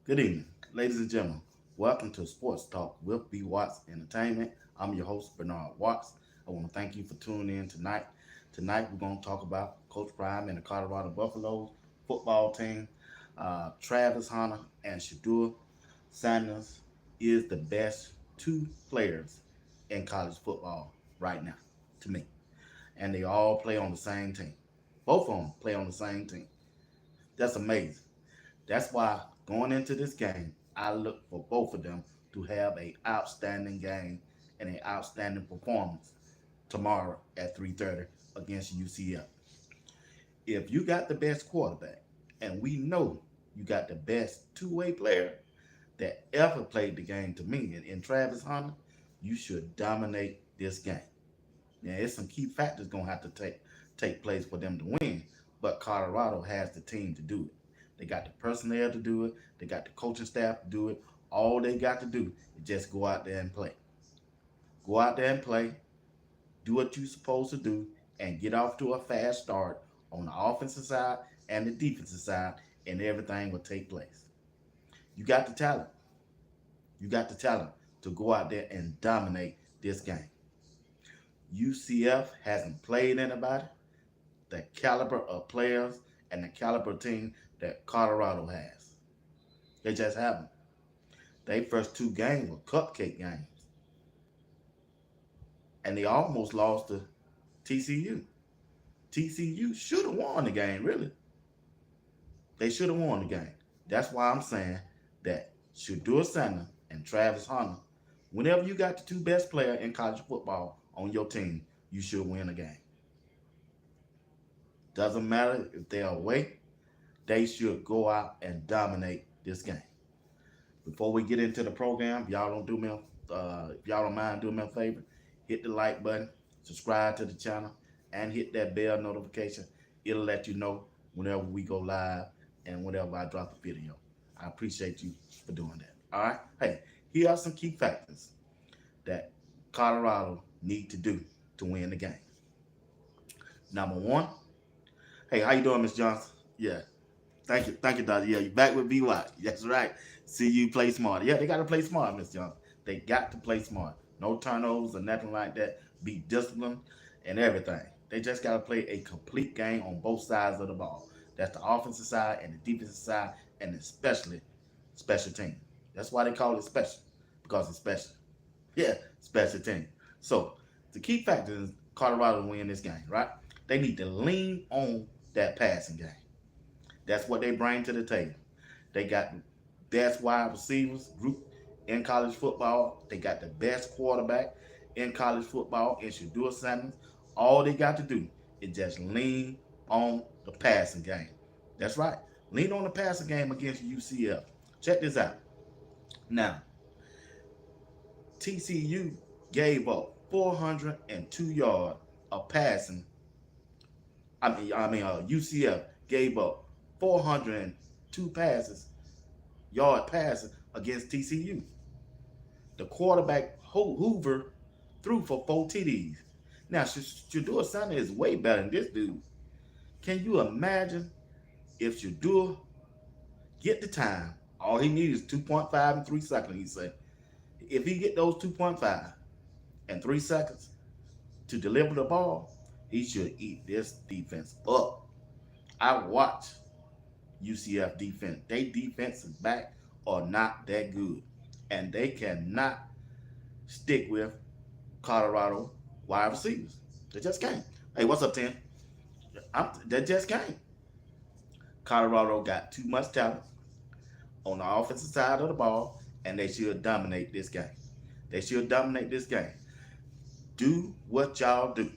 Good evening, ladies and gentlemen. Welcome to Sports Talk with B. Watts Entertainment. I'm your host, Bernard Watts. I want to thank you for tuning in tonight. Tonight, we're going to talk about Coach Prime and the Colorado Buffaloes football team. Travis Hunter and Shedeur Sanders is the best two players in college football right now, to me. And they all play on the same team. Both of them play on the same team. That's amazing. That's why going into this game, I look for both of them to have an outstanding game and an outstanding performance tomorrow at 3:30 against UCF. If you got the best quarterback, and we know you got the best two-way player that ever played the game to me in Travis Hunter, you should dominate this game. Now, it's some key factors gonna have to take place for them to win, but Colorado has the team to do it. They got the personnel to do it. They got the coaching staff to do it. All they got to do is just go out there and play. Go out there and play. Do what you're supposed to do, and get off to a fast start on the offensive side and the defensive side, and everything will take place. You got the talent. You got the talent to go out there and dominate this game. UCF hasn't played anybody the caliber of players and the caliber team that Colorado has. They just haven't. They first two games were cupcake games, and they almost lost to TCU. TCU should have won the game, really. They should have won the game. That's why I'm saying that Shedeur Sanders and Travis Hunter, whenever you got the two best players in college football on your team, you should win a game. Doesn't matter if they're away, they should go out and dominate this game. Before we get into the program, if y'all don't mind doing me a favor, hit the like button, subscribe to the channel, and hit that bell notification. It'll let you know whenever we go live and whenever I drop a video. I appreciate you for doing that. All right. Hey, here are some key factors that Colorado need to do to win the game. Number one, hey, how you doing, Miss Johnson? Yeah, thank you, Doctor. Yeah, you back with BY. That's right. See you play smart. Yeah, they got to play smart, Miss Johnson. They got to play smart. No turnovers or nothing like that. Be disciplined and everything. They just got to play a complete game on both sides of the ball. That's the offensive side and the defensive side, and especially special team. That's why they call it special, because it's special. Yeah, special team. So the key factor is Colorado to win this game, right? They need to lean on that passing game. That's what they bring to the table. They got the best wide receivers group in college football. They got the best quarterback in college football in Shedeur Sanders. All they got to do is just lean on the passing game. That's right. Lean on the passing game against UCF. Check this out. Now, TCU gave up 402 yards of passing. UCF gave up 402 yard passes against TCU. The quarterback Hoover threw for 4 TDs. Now, Shedeur Sanders is way better than this dude. Can you imagine if Shedeur get the time? All he needs is 2.5 and 3 seconds, he said. If he get those 2.5 and 3 seconds to deliver the ball, he should eat this defense up. I watch UCF defense. They defensive back are not that good, and they cannot stick with Colorado wide receivers. They just can't. Hey, what's up, Tim? They just can't. Colorado got too much talent on the offensive side of the ball, and they should dominate this game. They should dominate this game. Do what y'all do.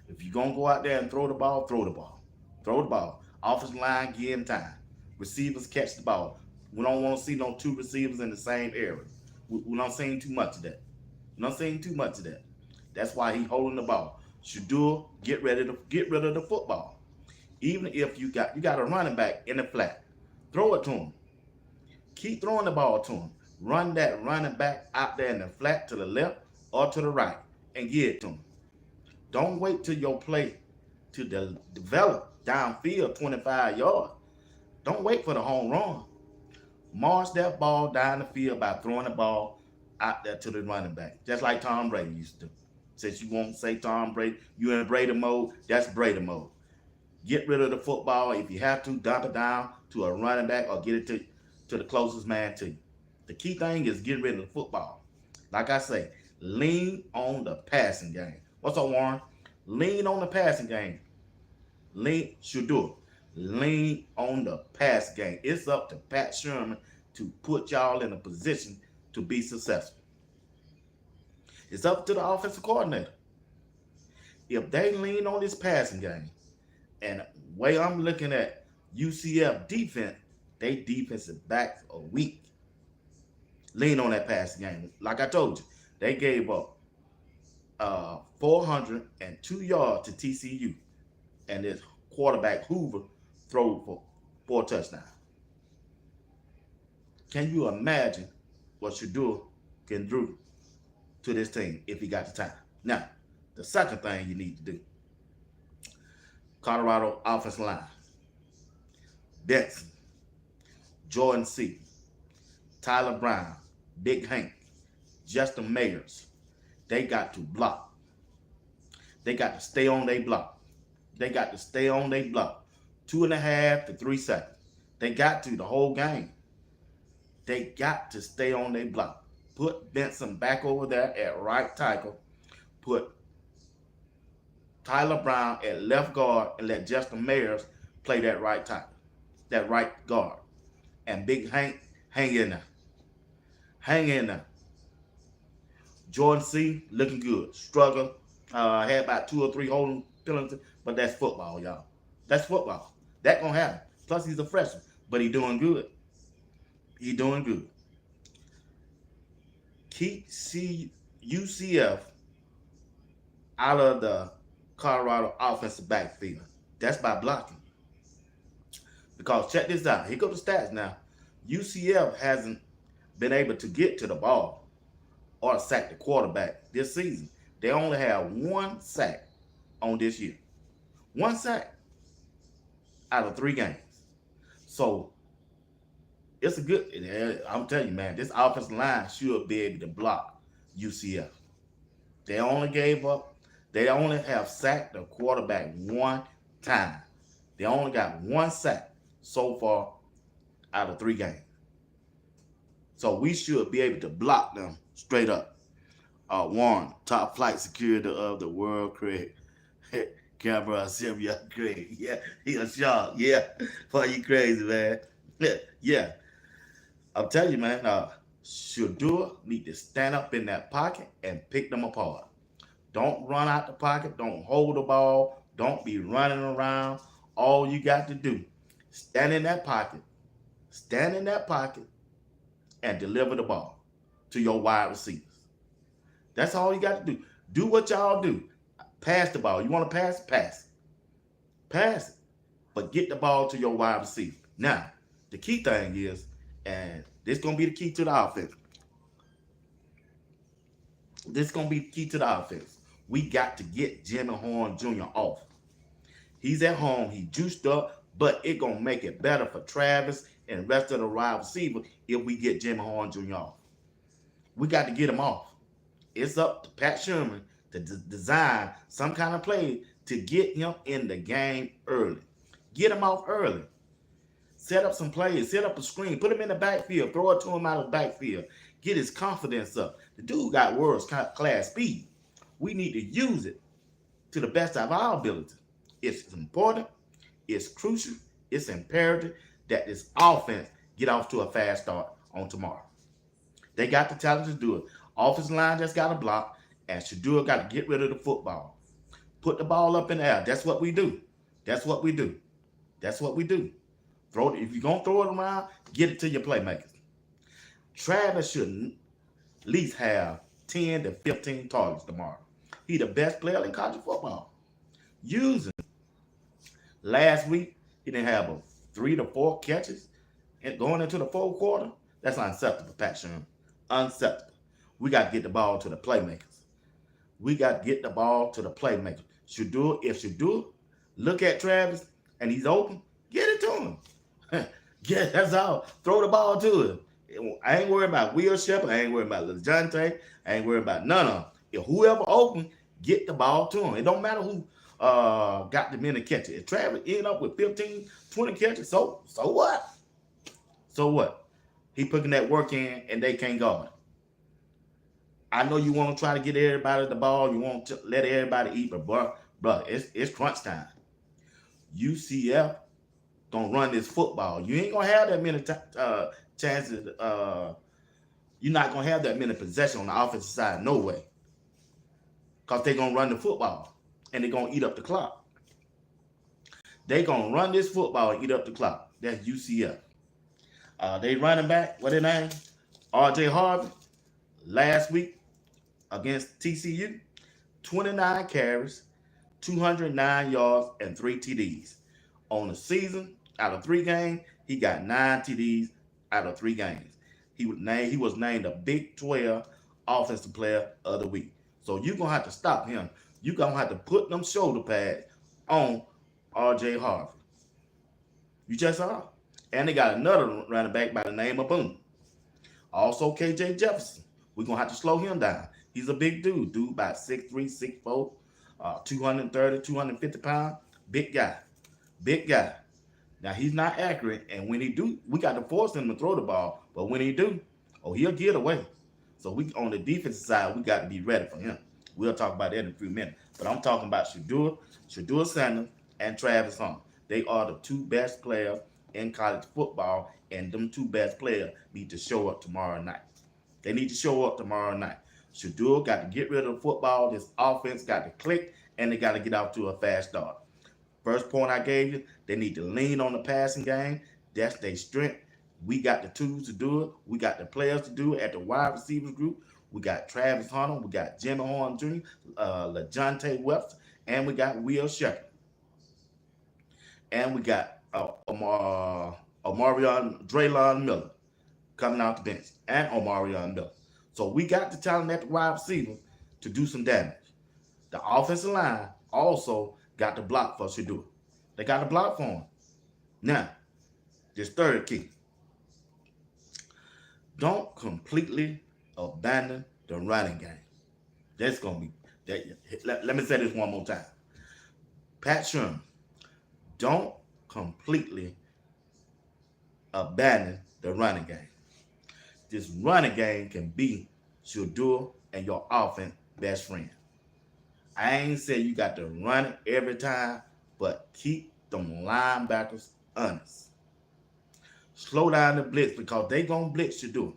If you're going to go out there and throw the ball, throw the ball. Throw the ball. Offensive line, give him time. Receivers catch the ball. We don't want to see no two receivers in the same area. We're not seeing too much of that. We're not seeing too much of that. That's why he's holding the ball. Shedeur, get rid of the football. Even if you got a running back in the flat, throw it to him. Keep throwing the ball to him. Run that running back out there in the flat to the left or to the right and give it to him. Don't wait till your play to develop downfield 25 yards. Don't wait for the home run. march that ball down the field by throwing the ball out there to the running back, just like Tom Brady used to. Since you won't say Tom Brady, you in Brady mode, that's Brady mode. Get rid of the football. If you have to, dump it down to a running back or get it to the closest man to you. The key thing is getting rid of the football. Like I say, lean on the passing game. What's up, Warren? Lean on the passing game. Shedeur. Lean on the pass game. It's up to Pat Sherman to put y'all in a position to be successful. It's up to the offensive coordinator. If they lean on this passing game, and the way I'm looking at UCF defense, they defensive backs are weak. Lean on that passing game. Like I told you, they gave up 402 yards to TCU, and this quarterback Hoover threw for 4 touchdowns. Can you imagine what Shedeur can do to this team if he got the time? Now, the second thing you need to do, Colorado offensive line. Benson, Jordan C., Tyler Brown, Big Hank, Justin Mayers. They got to block. They got to stay on their block. They got to stay on their block. 2.5 to 3 seconds. They got to the whole game. They got to stay on their block. Put Benson back over there at right tackle. Put Tyler Brown at left guard and let Justin Mayers play that right tackle, that right guard. And Big Hank, hang in there. Hang in there. Jordan C., looking good. Struggle. Had about 2 or 3 holding penalties, but that's football, y'all. That's football. That gonna happen. Plus, he's a freshman, but he doing good. He doing good. Keep UCF out of the Colorado offensive backfield. That's by blocking. Because check this out. Here go the stats now. UCF hasn't been able to get to the ball or sack the quarterback this season. They only have 1 sack on this year. 1 sack out of 3 games. So it's a good, I'm telling you, man, this offensive line should be able to block UCF. They only have sacked the quarterback 1 time. They only got 1 sack so far out of 3 games. So we should be able to block them straight up. Warren, top flight security of the world, Craig. Camera, Sylvia, Craig. Yeah, he a shark. Yeah, for you crazy, man. Yeah. I'm telling you, man, Shedeur need to stand up in that pocket and pick them apart. Don't run out the pocket. Don't hold the ball. Don't be running around. All you got to do, stand in that pocket, and deliver the ball to your wide receivers. That's all you got to do. Do what y'all do. Pass the ball. You want to pass? Pass it. Pass it. But get the ball to your wide receiver. Now, the key thing is, and this is going to be the key to the offense. This is going to be the key to the offense. We got to get Jimmy Horn Jr. off. He's at home. He juiced up, but it's going to make it better for Travis and the rest of the wide receiver if we get Jimmy Horn Jr. off. We got to get him off. It's up to Pat Sherman to design some kind of play to get him in the game early. Get him off early. Set up some plays. Set up a screen. Put him in the backfield. Throw it to him out of the backfield. Get his confidence up. The dude got world-class speed. We need to use it to the best of our ability. It's important. It's crucial. It's imperative that this offense get off to a fast start on tomorrow. They got the talent to do it. Offensive line just got to block, and Shedeur got to get rid of the football. Put the ball up in the air. That's what we do. That's what we do. That's what we do. Throw it. If you're going to throw it around, get it to your playmakers. Travis should at least have 10 to 15 targets tomorrow. He's the best player in college football. Use him. Last week, he didn't have 3 to 4 catches and going into the 4th quarter. That's unacceptable, Pat Sherman. Unacceptable. We got to get the ball to the playmakers. We got to get the ball to the playmakers. Shedeur, if Shedeur look at Travis and he's open, get it to him. Yeah, that's all. Throw the ball to him. I ain't worried about Will Shepard. I ain't worried about LeJohntay. I ain't worried about none of them. If whoever open, get the ball to him. It don't matter who got the men to catch it. If Travis end up with 15, 20 catches, so what? So what? He putting that work in and they can't guard. I know you want to try to get everybody the ball. You want to let everybody eat, but bro, it's crunch time. UCF gonna run this football. You ain't gonna have that many chances. You're not gonna have that many possessions on the offensive side, no way, because they're gonna run the football and they're gonna eat up the clock. They gonna run this football and eat up the clock. That's UCF. They running back. What their name? RJ Harvey. Last week against TCU, 29 carries, 209 yards, and 3 TDs. On the season, out of 3 games, he got 9 TDs out of 3 games. He was named a Big 12 Offensive Player of the Week. So you're going to have to stop him. You're going to have to put them shoulder pads on RJ Harvey. You just saw. And they got another running back by the name of Boone. Also, KJ Jefferson. We're going to have to slow him down. He's a big dude. Dude about 6'3", 6'4", 230, 250 pounds. Big guy. Big guy. Now, he's not accurate, and when he do, we got to force him to throw the ball. But when he do, he'll get away. So we on the defensive side, we got to be ready for him. We'll talk about that in a few minutes. But I'm talking about Shedeur Sanders, and Travis Hunter. They are the 2 best players in college football, and them 2 best players need to show up tomorrow night. They need to show up tomorrow night. Shedeur got to get rid of the football. This offense got to click, and they got to get off to a fast start. First point I gave you, they need to lean on the passing game. That's their strength. We got the tools to do it. We got the players to do it at the wide receivers group. We got Travis Hunter. We got Jimmy Horn Jr., LeJohntay Webster, and we got Will Shepard. And we got Draylon Miller coming out the bench, and Omarion Miller. So we got the talent at the wide receiver to do some damage. The offensive line also got the block for Shedeur. They got the block for him. Now, this third key. Don't completely abandon the running game. That's going to be, let me say this one more time. Pat Sherman, don't completely abandon the running game. This running game can be Shedeur and your offense best friend. I ain't saying you got to run it every time, but keep them linebackers honest. Slow down the blitz because they going to blitz Shedeur.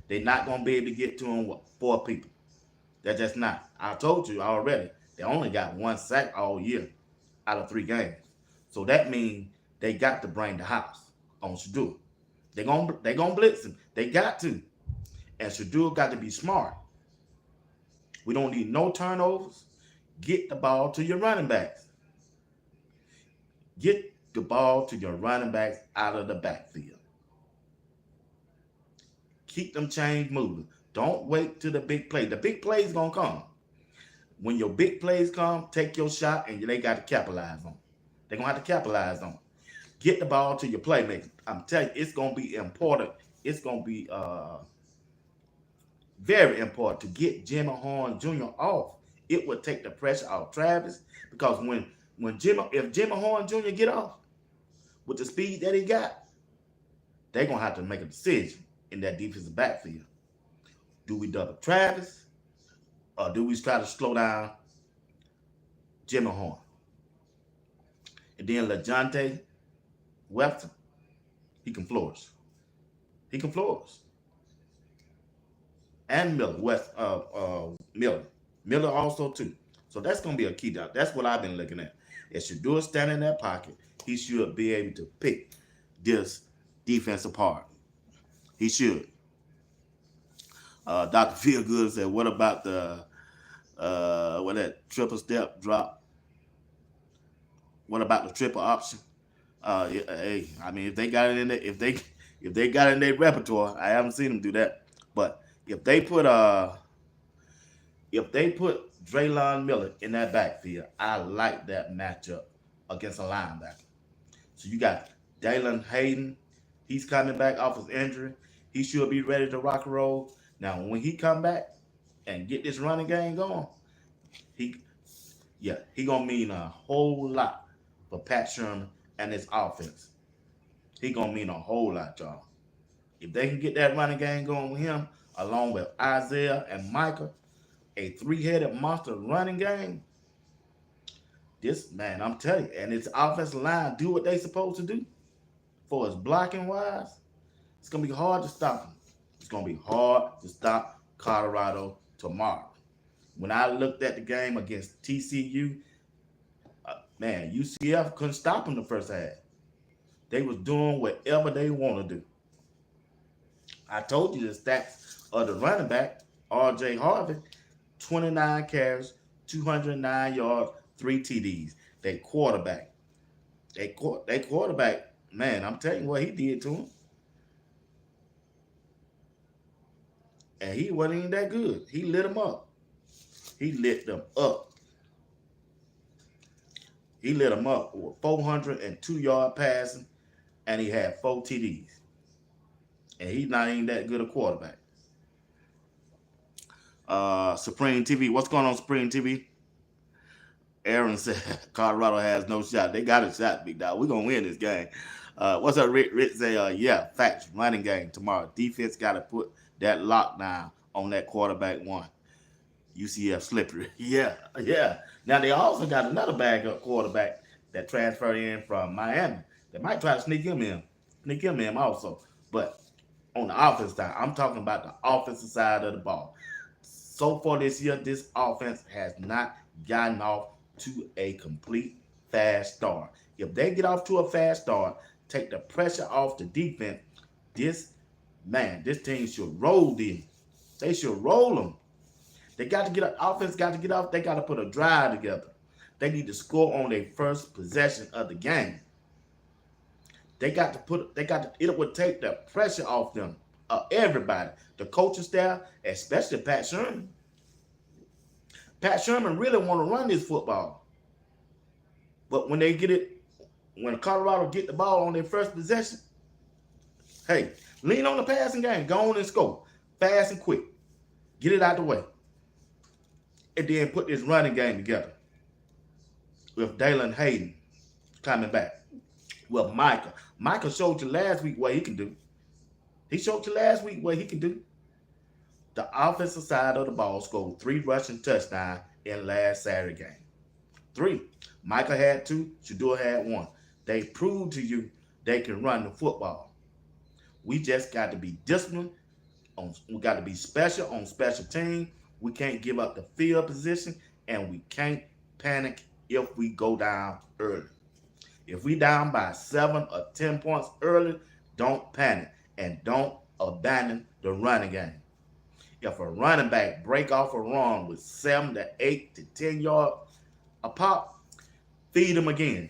They're not going to be able to get to him with 4 people. They're just not. I told you already, they only got 1 sack all year out of 3 games. So that means they got to bring the house on Shedeur. They're gonna blitz him. They got to. And Shedeur got to be smart. We don't need no turnovers. Get the ball to your running backs. Get the ball to your running backs out of the backfield. Keep them chains moving. Don't wait till the big play. The big play is going to come. When your big plays come, take your shot, and they got to capitalize on it. They're going to have to capitalize on it. Get the ball to your playmakers. I'm telling you, it's going to be important. It's going to be very important to get Jimmy Horn Jr. off. It would take the pressure off Travis, because if Jimmy Horn Jr. get off with the speed that he got, they're going to have to make a decision in that defensive backfield. Do we double Travis, or do we try to slow down Jimmy Horn? And then LeJohntay Webster, he can flourish. He can flourish. And Miller also too. So that's going to be a key down. That's what I've been looking at. If Shedeur stand in that pocket, he should be able to pick this defense apart. He should. Dr. Feelgood said, what about that triple step drop? What about the triple option? Hey, I mean, if they got it in there, if they got it in their repertoire, I haven't seen them do that. But if they put Draylon Miller in that backfield, I like that matchup against a linebacker. So you got Dalen Hayden He's coming back off his injury. He should be ready to rock and roll. Now, when he come back and get this running game going, he he gonna mean a whole lot for Pat Sherman and his offense. He gonna mean a whole lot, y'all. If they can get that running game going with him, along with Isaiah and Micah, a three-headed monster running game, this man, I'm telling you, and its offensive line do what they supposed to do for his blocking wise, it's gonna be hard to stop him. It's gonna be hard to stop Colorado tomorrow. When I looked at the game against TCU, man, UCF couldn't stop them the first half. They was doing whatever they want to do. I told you the stats of the running back, R.J. Harvey, 29 carries, 209 yards, 3 TDs. They quarterback. They quarterback, man, I'm telling you what he did to him. And he wasn't even that good. He lit them up. He lit them up. He lit them up with 402-yard passing, and he had 4 TDs. And he's not even that good a quarterback. Supreme TV. What's going on, Supreme TV? Aaron said Colorado has no shot. They got a shot, big dog. We're going to win this game. What's up, Rick? Rick say, yeah, facts, running game tomorrow. Defense got to put that lockdown on that quarterback one. UCF slippery. Yeah. Now, they also got another backup quarterback that transferred in from Miami. They might try to sneak him in also. But on the offensive side, I'm talking about the offensive side of the ball. So far this year, this offense has not gotten off to a complete fast start. If they get off to a fast start, take the pressure off the defense, this team should roll them. They should roll them. They got to get an offense, got to get off. They got to put a drive together. They need to score on their first possession of the game. It would take the pressure off them, everybody, the coaching staff, especially Pat Sherman. Pat Sherman really want to run this football. But when Colorado get the ball on their first possession, hey, lean on the passing game. Go on and score. Fast and quick. Get it out the way. And then put this running game together. With Dalen Hayden coming back. With Micah. Micah showed you last week what he can do. He showed you last week what he can do. The offensive side of the ball scored 3 rushing touchdowns in last Saturday game. 3. Micah had 2. Shedeur had 1. They proved to you they can run the football. We just got to be disciplined. We got to be special on special teams. We can't give up the field position, and we can't panic if we go down early. If we down by 7 or 10 points early, don't panic and don't abandon the running game. If a running back break off a run with 7 to 8 to 10 yards a pop, feed him again.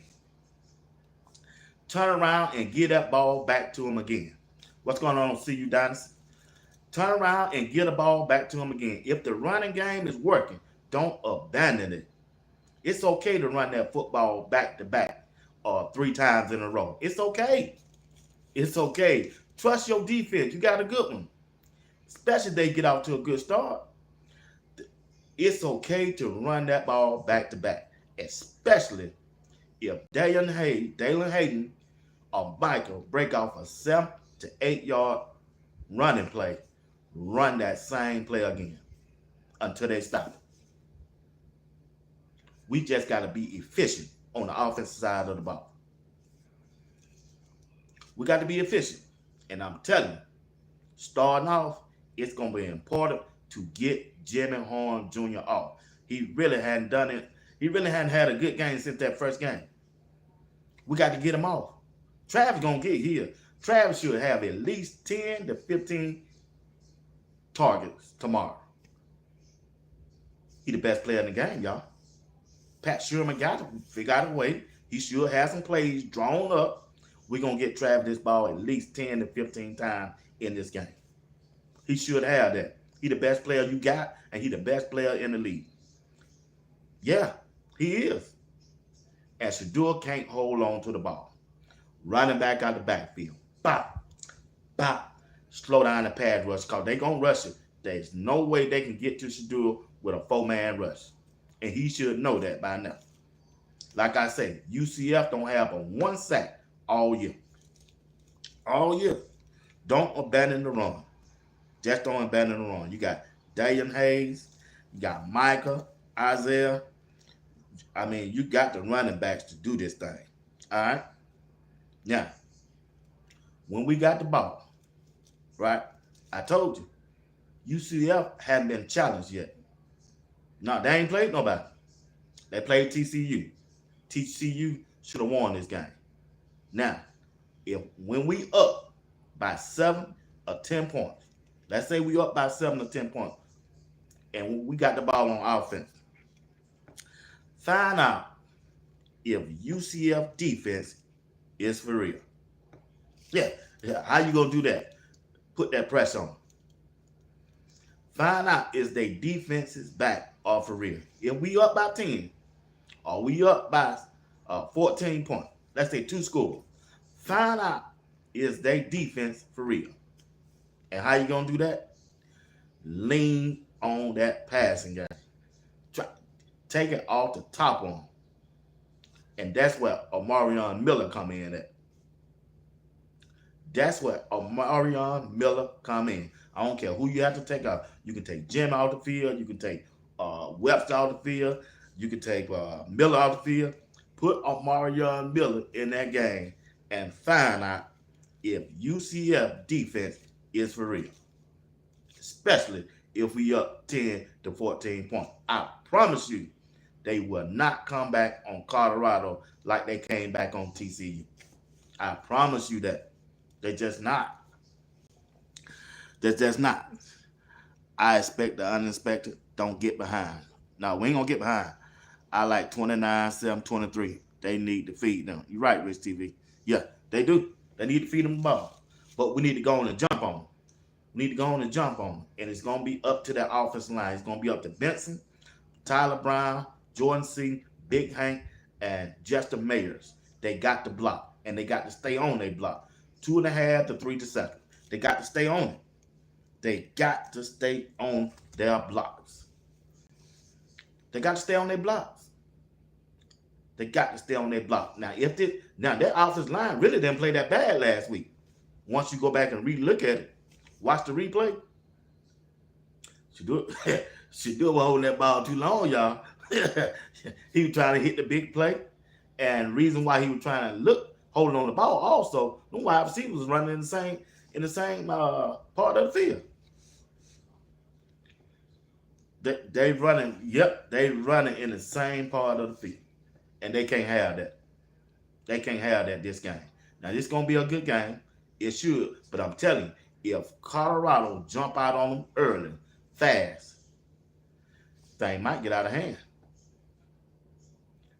Turn around and give that ball back to him again. What's going on, CU Dynasty? Turn around and get the ball back to him again. If the running game is working, don't abandon it. It's okay to run that football back to back or 3 times in a row. It's okay. It's okay. Trust your defense. You got a good one. Especially if they get off to a good start. It's okay to run that ball back to back. Especially if Dalen Hayden or Michael break off a 7 to 8 yard running play. Run that same play again until they stop it. We just got to be efficient on the offensive side of the ball. We got to be efficient. And I'm telling you, starting off, it's going to be important to get Jimmy Horn Jr. off. He really hadn't done it. He really hadn't had a good game since that first game. We got to get him off. Travis going to get here. Travis should have at least 10 to 15 targets tomorrow. He the best player in the game, y'all. Pat Sherman got to figure out a way. He should have some plays drawn up. We're going to get Travis this ball at least 10 to 15 times in this game. He should have that. He the best player you got, and he the best player in the league. Yeah, he is. And Shedeur can't hold on to the ball. Running back out the backfield. Bop. bop, slow down the pass rush because they going to rush it. There's no way they can get to Shedeur with a 4-man rush. And he should know that by now. Like I say, UCF don't have a 1 sack all year. All year. Don't abandon the run. Just don't abandon the run. You got Dalian Hayes. You got Micah, Isaiah. I mean, you got the running backs to do this thing. All right? Now, when we got the ball, right, I told you, UCF hadn't been challenged yet. No, they ain't played nobody. They played TCU. TCU should have won this game. Now, when we up by 7 or 10 points, let's say we up by 7 or 10 points, and we got the ball on offense, find out if UCF defense is for real. Yeah. How you gonna do that? Put that pressure on. Find out is they defenses back or for real. If we up by 10, or we up by 14 points, let's say 2 scores, find out is they defense for real. And how you gonna do that? Lean on that passing game. Take it off the top on. And that's where Omarion Miller come in at. That's where Omarion Miller come in. I don't care who you have to take out. You can take Jim out the field. You can take Webster out the field. You can take Miller out the field. Put Omarion Miller in that game and find out if UCF defense is for real. Especially if we up 10 to 14 points. I promise you, they will not come back on Colorado like they came back on TCU. I promise you that. They just not. They're just not. I expect the unexpected. Don't get behind. No, we ain't going to get behind. I like 29-7, 23. They need to feed them. You're right, Rich TV. Yeah, they do. They need to feed them the ball. But we need to go on and jump on them. We need to go on and jump on them. And it's going to be up to that offensive line. It's going to be up to Benson, Tyler Brown, Jordan C., Big Hank, and Justin Mayers. They got to block. And they got to stay on their block. 2.5 to 3 seconds. They got to stay on it. They got to stay on their blocks. They got to stay on their blocks. They got to stay on their block. Now, their offensive line really didn't play that bad last week. Once you go back and re-look at it, watch the replay. Shedeur was holding that ball too long, y'all. He was trying to hit the big play. And reason why he was trying to holding on the ball also, the wide receivers was running in the same part of the field. They running in the same part of the field. And they can't have that. They can't have that this game. Now, this is going to be a good game. It should. But I'm telling you, if Colorado jump out on them early, fast, thing might get out of hand.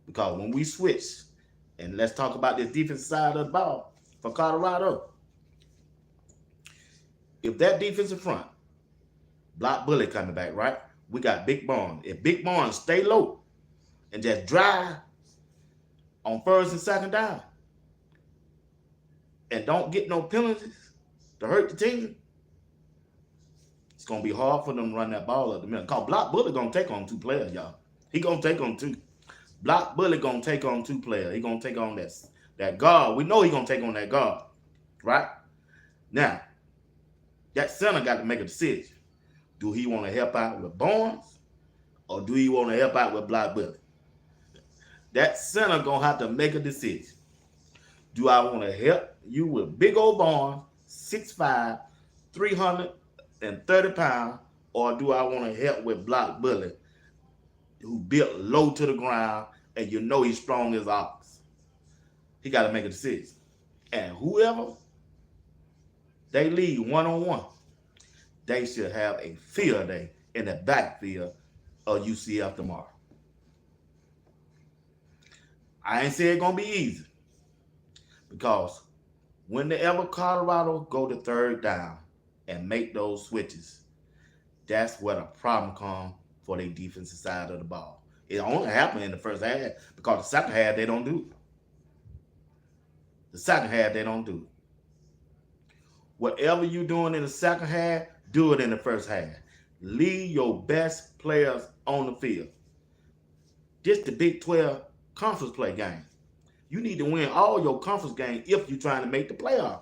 Because when we switch, and let's talk about this defensive side of the ball for Colorado. If that defensive front, Block Bully coming back, right? We got Big Barnes. If Big Barnes stay low and just drive on first and second down and don't get no penalties to hurt the team, it's going to be hard for them to run that ball up the middle. Because Block Bully going to take on 2 players, y'all. He going to take on 2. Block Bully going to take on 2 players. He going to take on that guard. We know he going to take on that guard, right? Now, that center got to make a decision. Do he want to help out with Barnes or do he want to help out with Block Bully? That center going to have to make a decision. Do I want to help you with big old Barnes, 6'5", 330 pounds, or do I want to help with Block Bully, who built low to the ground, and you know he's strong as ox? He got to make a decision. And whoever they lead one-on-one, they should have a field day in the backfield of UCF tomorrow. I ain't saying it's going to be easy. Because whenever Colorado go to third down and make those switches, that's where the problem comes for their defensive side of the ball. It only happened in the first half because the second half they don't do it. The second half they don't do it. Whatever you're doing in the second half, do it in the first half. Leave your best players on the field. This the Big 12 conference play game. You need to win all your conference games if you're trying to make the playoff.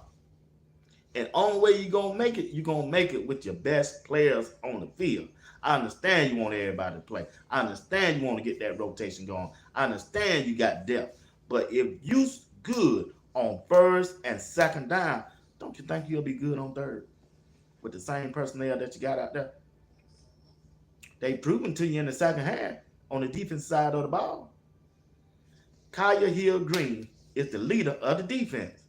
And only way you're gonna make it with your best players on the field. I understand you want everybody to play. I understand you want to get that rotation going. I understand you got depth. But if you good on first and second down, don't you think you'll be good on third with the same personnel that you got out there? They proven to you in the second half on the defense side of the ball. Kaya Hill Green is the leader of the defense.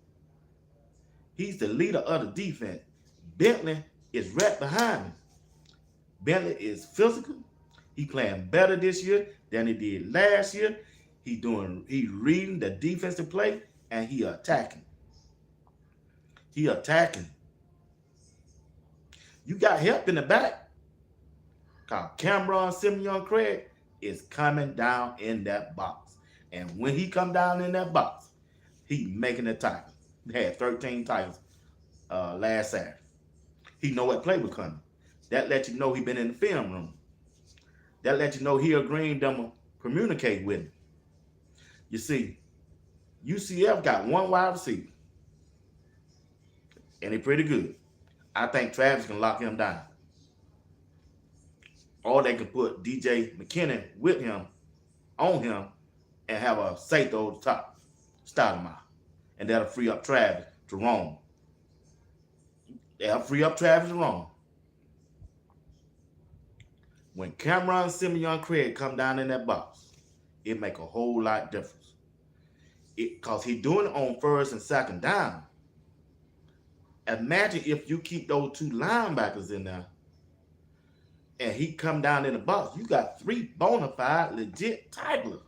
He's the leader of the defense. Bentley is right behind him. Bentley is physical. He playing better this year than he did last year. He reading the defensive play and he attacking. He attacking. You got help in the back. Cause Cameron Simeon Craig is coming down in that box. And when he come down in that box, he making the tackle. He had 13 tackles last Saturday. He know what play was coming. That lets you know he been in the film room. That lets you know Hill Green them communicate with him. You see, UCF got one wide receiver. And they're pretty good. I think Travis can lock him down. Or they can put DJ McKinnon with him, on him, and have a safety over the top. Start him out. And that'll free up Travis to roam. That'll free up Travis to roam. When Cameron Simeon Craig come down in that box, it make a whole lot difference. Because he doing it on first and second down. Imagine if you keep those two linebackers in there and he come down in the box. You got three bona fide, legit tacklers.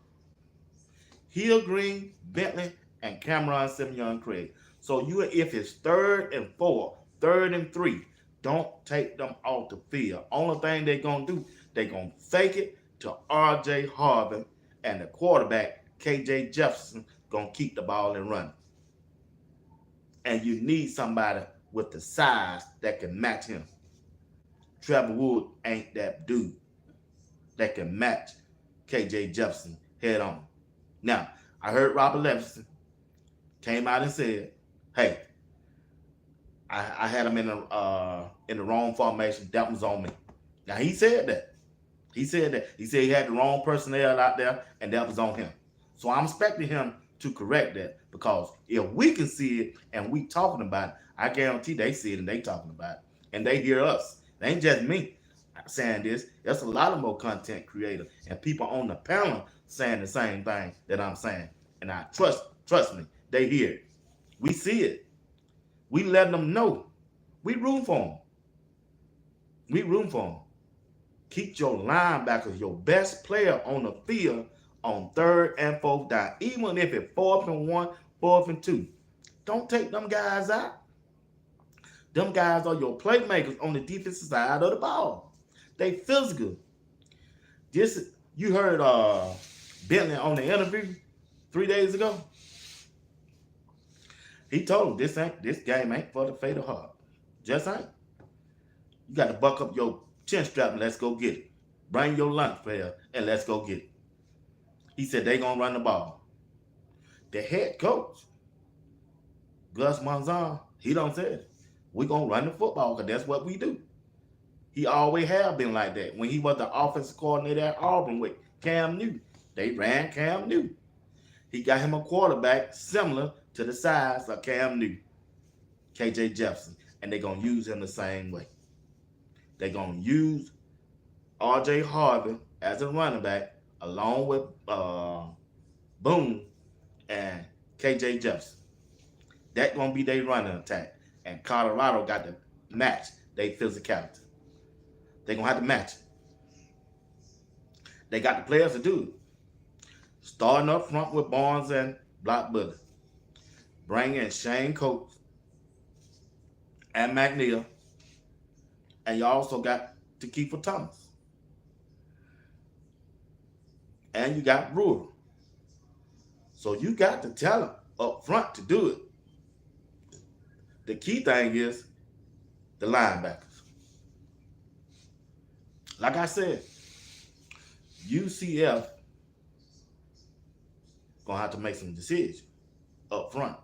Hill Green, Bentley, and Cameron Simeon Craig. So if it's 3rd and 4, 3rd and 3, don't take them off the field. Only thing they're going to do, they're going to fake it to R.J. Harvey, and the quarterback, K.J. Jefferson, going to keep the ball and run. And you need somebody with the size that can match him. Trevor Wood ain't that dude that can match K.J. Jefferson head on. Now, I heard Robert Levinson came out and said, hey, I had him in the wrong formation. That was on me. Now, he said that. He said that. He said he had the wrong personnel out there, and that was on him. So I'm expecting him to correct that, because if we can see it and we talking about it, I guarantee they see it and they talking about it. And they hear us. It ain't just me saying this. There's a lot of more content creators and people on the panel saying the same thing that I'm saying. And I trust me, they hear it. We see it. We letting them know. We room for them. We room for them. Keep your linebackers, your best player on the field on 3rd and 4th down. Even if it's 4th and 1, 4th and 2. Don't take them guys out. Them guys are your playmakers on the defensive side of the ball. They physical. You heard Bentley on the interview 3 days ago. He told him this game ain't for the faint of heart. Just ain't. You got to buck up your chin strap and let's go get it. Bring your lunch pail and let's go get it. He said they gonna run the ball. The head coach, Gus Malzahn, he don't say it. We gonna run the football because that's what we do. He always have been like that. When he was the offensive coordinator at Auburn with Cam Newton, they ran Cam Newton. He got him a quarterback similar to the size of Cam Newton, K.J. Jefferson, and they're gonna use him the same way. They're gonna use R.J. Harvey as a running back, along with Boone and K.J. Jefferson. That's going to be their running attack. And Colorado got to match their physicality. They're going to have to match it. They got the players to do it. Starting up front with Barnes and Block Bullet. Bring in Shane Coates and McNeil. And you also got Takeifa Thomas. And you got Brewer. So you got the talent up front to do it. The key thing is the linebackers. Like I said, UCF gonna have to make some decisions up front.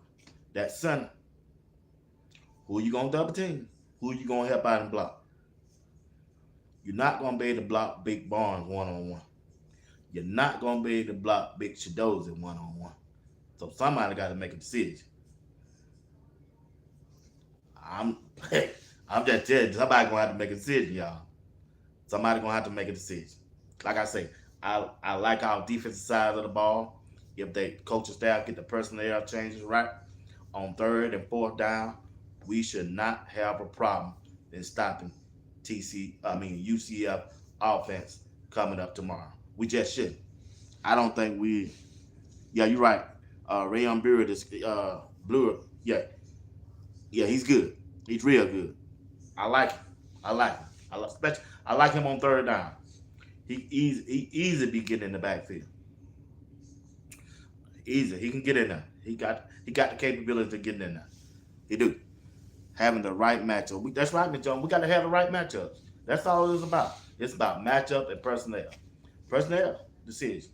That center, who you gonna double team? Who you gonna help out and block? You're not gonna be able to block Big Barnes one-on-one. You're not gonna be able to block Big Shedeur one-on-one. So somebody got to make a decision. I'm I'm just telling you, somebody gonna have to make a decision, y'all. Somebody gonna have to make a decision. Like I say, I like our defensive side of the ball. If they coaching staff get the personnel changes right on third and fourth down, we should not have a problem in stopping UCF offense coming up tomorrow. We just shouldn't. I don't think we. Yeah, you're right. Rayon Beard is Blue. Yeah, he's good. He's real good. I like him. I like him on third down. He easy be getting in the backfield. Easy. He can get in there. He got the capability to get in there. He do. Having the right matchup. That's right, Mr. Jones. We got to have the right matchups. That's all it's about. It's about matchup and personnel. Personnel decision.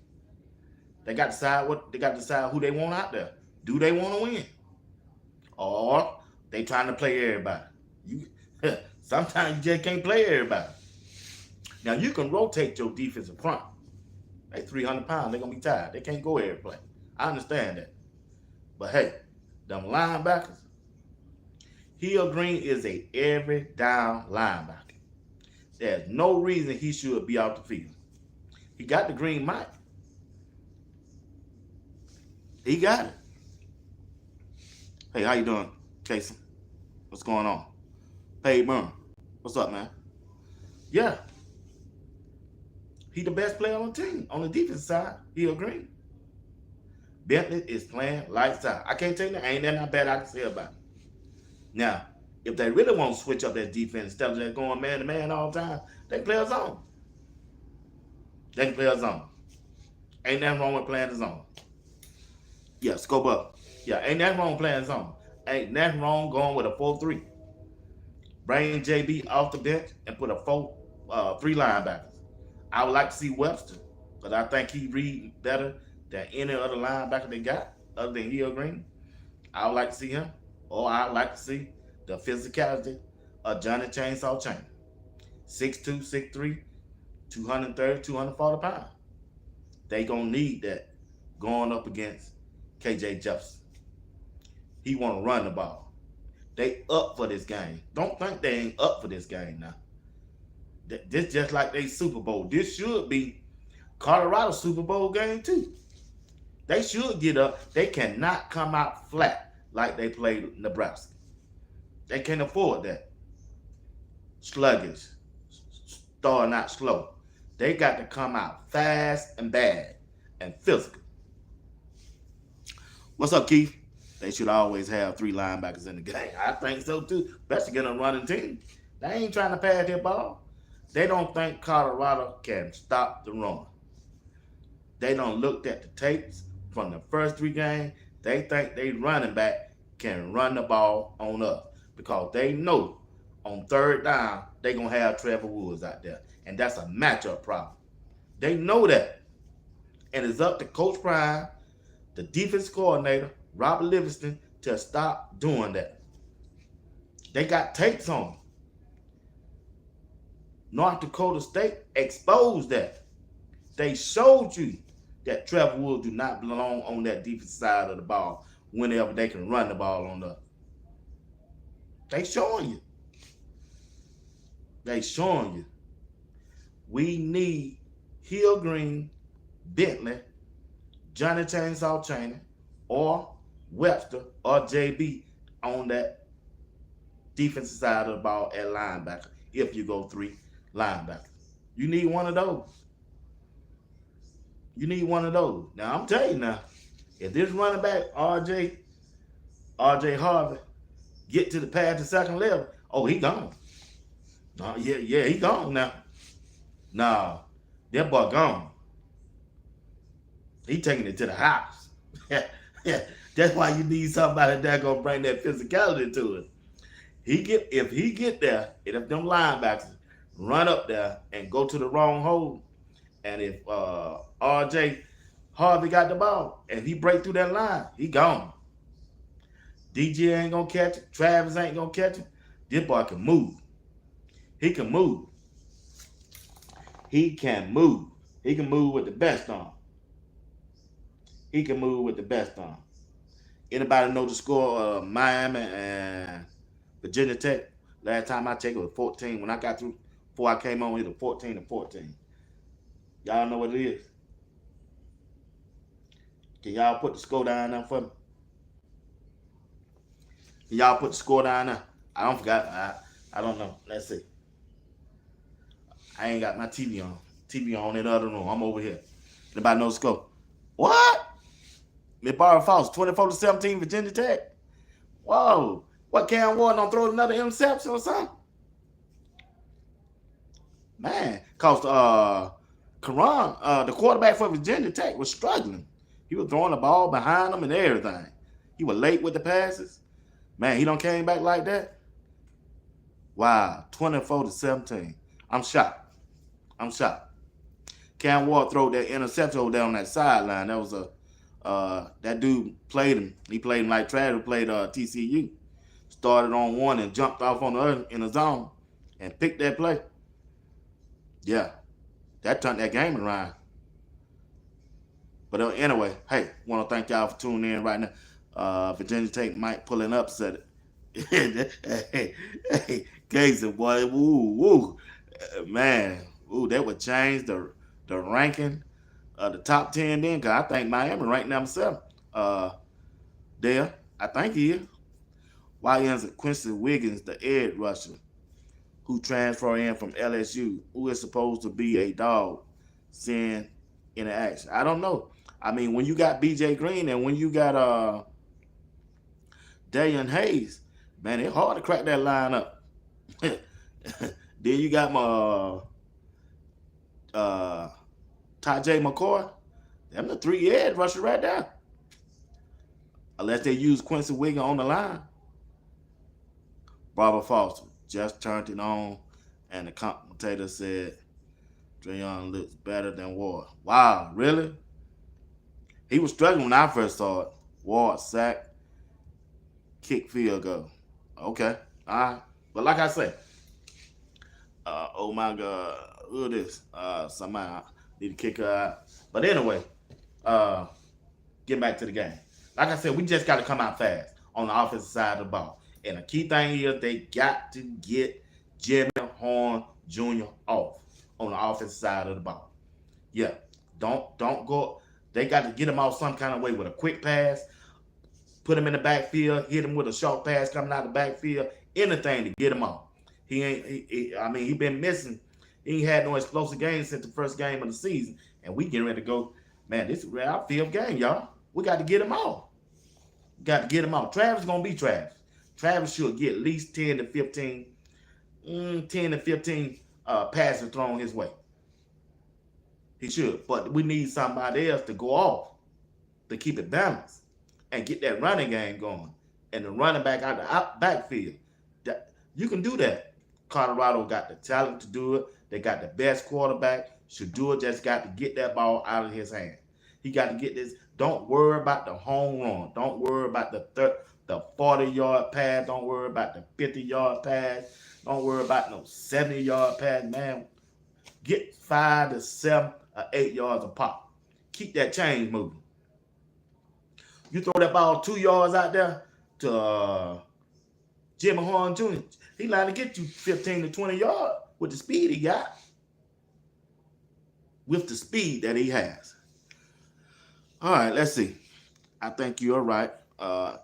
They got to decide who they want out there. Do they want to win? Or they trying to play everybody? Sometimes you just can't play everybody. Now you can rotate your defensive front. They 300 pounds. They're gonna be tired. They can't go every play. I understand that. But hey, them linebackers. Hill Green is a every down linebacker. There's no reason he should be out the field. He got the green mic. He got it. Hey, how you doing, Casey? What's going on? Hey, Burn. What's up, man? Yeah. He the best player on the team. On the defense side, Hill Green. Bentley is playing lights out. I can't tell you that. Ain't that not bad I can say about it. Now, if they really want to switch up that defense instead of just going man-to-man all the time, they can play a zone. They can play a zone. Ain't nothing wrong with playing the zone. Yeah, scope up. Yeah, ain't nothing wrong with playing zone. Ain't nothing wrong going with a 4-3. Bring JB off the bench and put a 3 linebackers. I would like to see Webster, because I think he read better than any other linebacker they got, other than Hill Green. I would like to see him. Or I'd like to see the physicality of Johnny Chainsaw Chain. 6'2", 6'3", 230, 240 pounds. They gonna need that going up against KJ Jefferson. He want to run the ball. They up for this game. Don't think they ain't up for this game now. This just like they Super Bowl. This should be Colorado Super Bowl game too. They should get up. They cannot come out flat like they played Nebraska. They can't afford that. Sluggish. Starting out slow. They got to come out fast and bad and physical. What's up, Keith? They should always have 3 linebackers in the game. I think so too, especially against a running team. They ain't trying to pass their ball. They don't think Colorado can stop the run. They don't looked at the tapes from the first 3 games. They think they running back can run the ball on us because they know on third down they gonna have Trevor Woods out there, and that's a matchup problem. They know that, and it's up to Coach Prime, the defense coordinator, Robert Livingston, to stop doing that. They got tapes on them. North Dakota State exposed that. They showed you that Trevor Woods do not belong on that defensive side of the ball whenever they can run the ball on us. They showing you. They showing you. We need Hill Green, Bentley, Johnny Chainsaw Chain, or Webster or JB on that defensive side of the ball at linebacker if you go 3 linebackers. You need one of those. You need one of those. Now, I'm telling you now, if this running back, RJ Harvey, get to the past the second level, oh, he gone. No, yeah, he gone now. No, that boy gone. He taking it to the house. Yeah, that's why you need somebody that's gonna bring that physicality to it. If he get there, and if them linebackers run up there and go to the wrong hole, and if RJ Harvey got the ball and he break through that line, he gone. DJ ain't gonna catch it. Travis ain't gonna catch it. This boy can move. He can move. He can move. He can move with the best on. He can move with the best on. Anybody know the score of Miami and Virginia Tech? Last time I checked, it was 14. When I got through, before I came on, it was 14-14. Y'all know what it is? Can y'all put the score down there for me? Can y'all put the score down there? I don't forgot. I don't know. Let's see. I ain't got my TV on. TV on in the other room. I'm over here. Anybody know the score? What? Barber Falls, 24-17, Virginia Tech. Whoa. What, Cam Ward don't throw another interception or something? Man, because Karan, the quarterback for Virginia Tech, was struggling. He was throwing the ball behind him and everything. He was late with the passes. Man, he don't came back like that. Wow, 24-17. I'm shocked. Cam Ward threw that interception over there on that sideline. That was that dude played him. He played him like Travis played TCU. Started on one and jumped off on the other in the zone and picked that play. Yeah, that turned that game around. But anyway, hey, want to thank y'all for tuning in right now. Virginia Tech might pull an upset. Hey, Casey, boy, woo, man, that would change the ranking of the top 10 then, because I think Miami right now himself. There, I think he is. Why ends Quincy Wiggins, the edge rusher, who transferred in from LSU, who is supposed to be a dog, seeing in action? I don't know. I mean, when you got BJ Green and when you got Darian Hayes, man, it's hard to crack that line up. Then you got my Tajay McCoy. Them the 3 edge rushers right there. Unless they use Quincy Wiggins on the line. Barbara Foster just turned it on, and the commentator said Drayon looks better than Ward. Wow, really? He was struggling when I first saw it. Ward sack, kick, field goal. Okay, all right. But like I said, oh my God, who is this? Somebody need to kick her out. But anyway, get back to the game. Like I said, we just got to come out fast on the offensive side of the ball. And the key thing is they got to get Jimmy Horn Jr. off on the offensive side of the ball. Yeah, don't go. They got to get him off some kind of way with a quick pass, put him in the backfield, hit him with a short pass coming out of the backfield, anything to get him off. He been missing. He ain't had no explosive games since the first game of the season, and we getting ready to go. Man, this is our 5th game, y'all. We got to get him off. Travis gonna be Travis. Travis should get at least 10 to 15 passes thrown his way. He should. But we need somebody else to go off to keep it balanced and get that running game going. And the running back out the backfield. You can do that. Colorado got the talent to do it. They got the best quarterback. Shedeur just got to get that ball out of his hand. He got to get this. Don't worry about the home run. Don't worry about the 40-yard pass. Don't worry about the 50-yard pass. Don't worry about no 70-yard pass, man. Get 5 to 7 or 8 yards a pop. Keep that change moving. You throw that ball 2 yards out there to Jimmy Horn Jr., he liable to get you 15 to 20 yards with the speed he got. With the speed that he has. All right, let's see. I think you're right,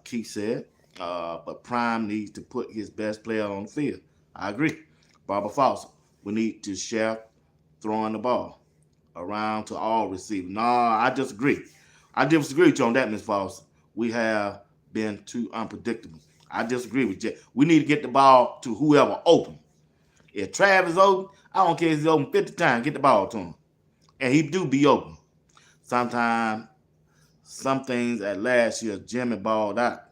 Keith said. But Prime needs to put his best player on the field. I agree. Barbara Foster, we need to share throwing the ball around to all receivers. No, I disagree. I disagree with you on that, Ms. Foster. We have been too unpredictable. I disagree with you. We need to get the ball to whoever open. If Travis open, I don't care if he's open 50 times, get the ball to him. And he do be open. Sometimes, some things at last year, Jimmy balled out.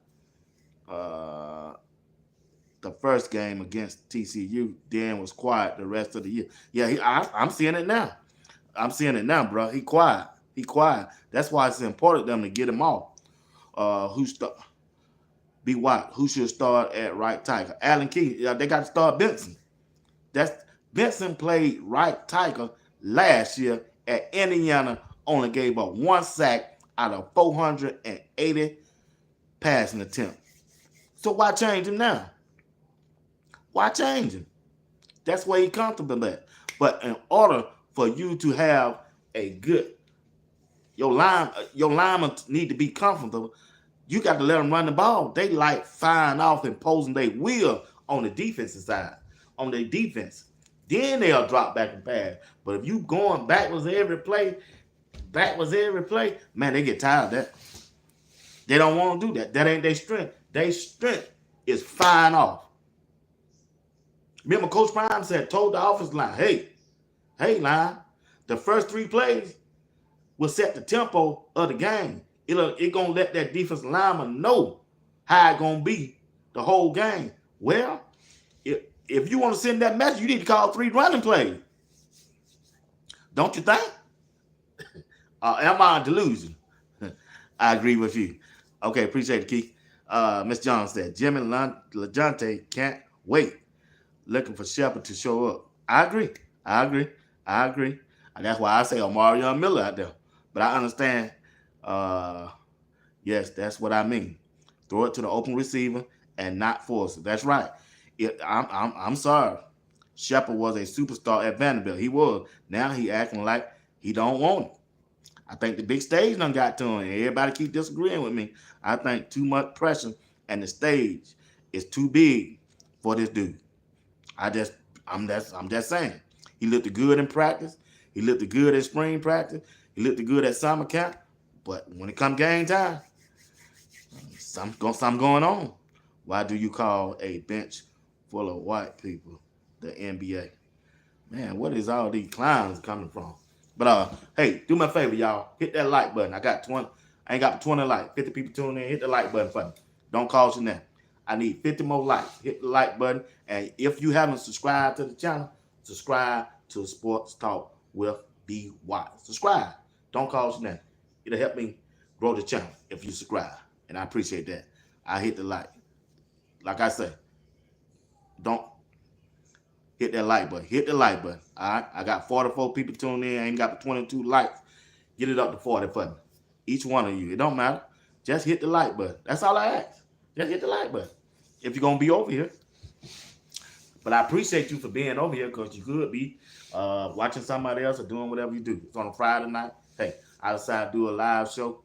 the first game against TCU, then was quiet the rest of the year. Yeah, I'm seeing it now. I'm seeing it now, bro. He quiet. He quiet. That's why it's important to them to get him off. Be White? Who should start at right tackle? Allen Key. Yeah, they got to start Benson. That's Benson played right tackle last year at Indiana. Only gave up 1 sack out of 480 passing attempts. So why change him now? Why change him? That's where he comfortable at. But in order for you to have a good your linemen need to be comfortable. You got to let them run the ball. They like firing off and posing their will on the defensive side, on their defense. Then they'll drop back and pass. But if you going backwards every play, man, they get tired of that. They don't want to do that. That ain't their strength. Their strength is firing off. Remember, Coach Prime told the offensive line, hey, line, the first 3 plays will set the tempo of the game. It gonna let that defensive lineman know how it gonna be the whole game. Well, if you want to send that message, you need to call 3 running plays. Don't you think? Am I a delusion? I agree with you. Okay, appreciate it, Keith. Miss John said, Jimmy LaJonte can't wait. Looking for Shepard to show up. I agree. And that's why I say Omarion Miller out there. But I understand. Yes, that's what I mean. Throw it to the open receiver and not force it. That's right. I'm sorry. Shepard was a superstar at Vanderbilt. He was. Now he acting like he don't want it. I think the big stage done got to him. Everybody keep disagreeing with me. I think too much pressure and the stage is too big for this dude. I'm just saying. He looked good in practice. He looked good at spring practice. He looked good at summer camp. But when it come game time, something going on. Why do you call a bench full of white people the NBA? Man, what is all these clowns coming from? But hey, do me a favor, y'all. Hit that like button. I ain't got 20 likes. 50 people tuning in. Hit the like button for me. Don't cost you nothing. I need 50 more likes. Hit the like button. And if you haven't subscribed to the channel, subscribe to Sports Talk with BY. Subscribe. Don't cost you nothing. It'll help me grow the channel if you subscribe. And I appreciate that. I hit the like. Like I say, don't hit that like button. Hit the like button. All right. I got 44 people tuning in. I ain't got the 22 likes. Get it up to 40 for me. Each one of you. It don't matter. Just hit the like button. That's all I ask. Just hit the like button. If you're going to be over here. But I appreciate you for being over here because you could be watching somebody else or doing whatever you do. It's on a Friday night. Hey, I decided to do a live show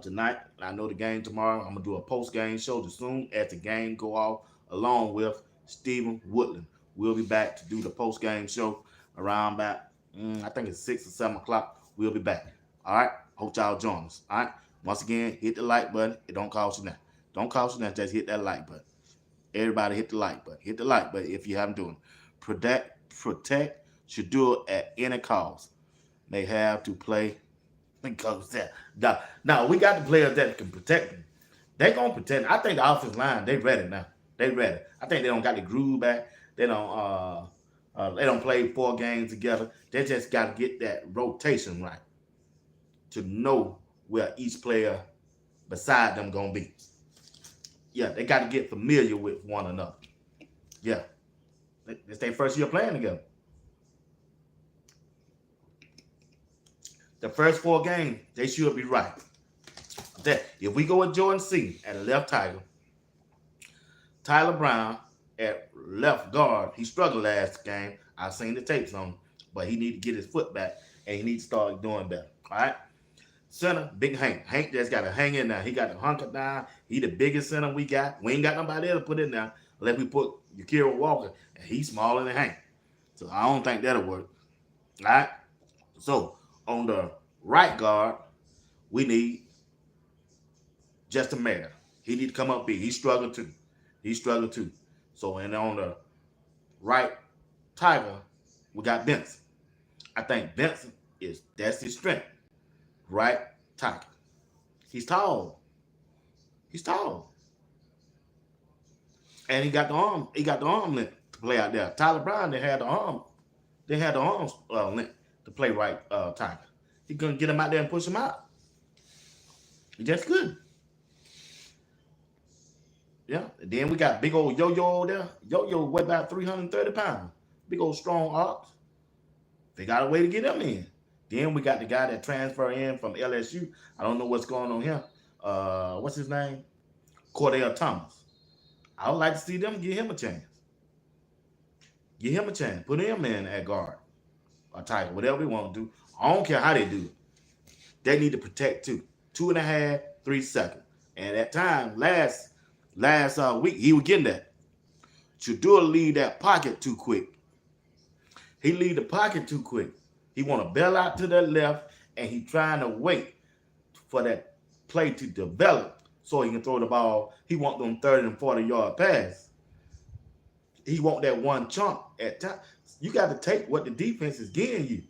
tonight. I know the game tomorrow. I'm going to do a post-game show as soon as the game go off along with Stephen Woodland. We'll be back to do the post-game show around about, I think it's 6 or 7 o'clock. We'll be back. All right? Hope y'all join us. All right? Once again, hit the like button. It don't cost you nothing. Don't cost you nothing. Just hit that like button. Everybody hit the like button. Hit the like button if you haven't done it. Protect Shedeur at any cost. They have to play because that. Now, we got the players that can protect them. They going to protect. I think the offensive line, they ready now. They ready. I think they don't got the groove back. They don't play 4 games together. They just got to get that rotation right to know where each player beside them going to be. Yeah, they got to get familiar with one another. Yeah. It's their first year playing together. The first 4 games, they should be right. That if we go with Jordan C at a left tackle, Tyler Brown at left guard, he struggled last game. I've seen the tapes on him, but he need to get his foot back and he needs to start doing better. All right. Center, Big Hank. Hank just got to hang in there. He got to hunker down. He the biggest center we got. We ain't got nobody else to put in there unless we put Yakira Walker, and he's smaller than Hank. So I don't think that'll work. All right? So on the right guard, we need Justin Mayer. He need to come up big. He's struggling too. So and on the right tackle, we got Benson. I think Benson that's his strength. Right tackle. He's tall. And he got the arm. He got the arm length to play out there. Tyler Brown, they had the arm. They had the arms length to play right tackle. He couldn't get him out there and push him out. He just couldn't. Yeah. And then we got big old Yo-Yo over there. Yo-Yo weighed about 330 pounds. Big old strong arms. They got a way to get him in. Then we got the guy that transferred in from LSU. I don't know what's going on here. What's his name? Cordell Thomas. I would like to see them give him a chance. Give him a chance. Put him in at guard or title, whatever they want to do. I don't care how they do it. They need to protect too. 2.5, 3 seconds. And at time, last week, he was getting that. Shedeur leave that pocket too quick. He leave the pocket too quick. He want to bail out to the left, and he trying to wait for that play to develop so he can throw the ball. He want them 30 and 40-yard pass. He want that one chunk at time. You got to take what the defense is giving you.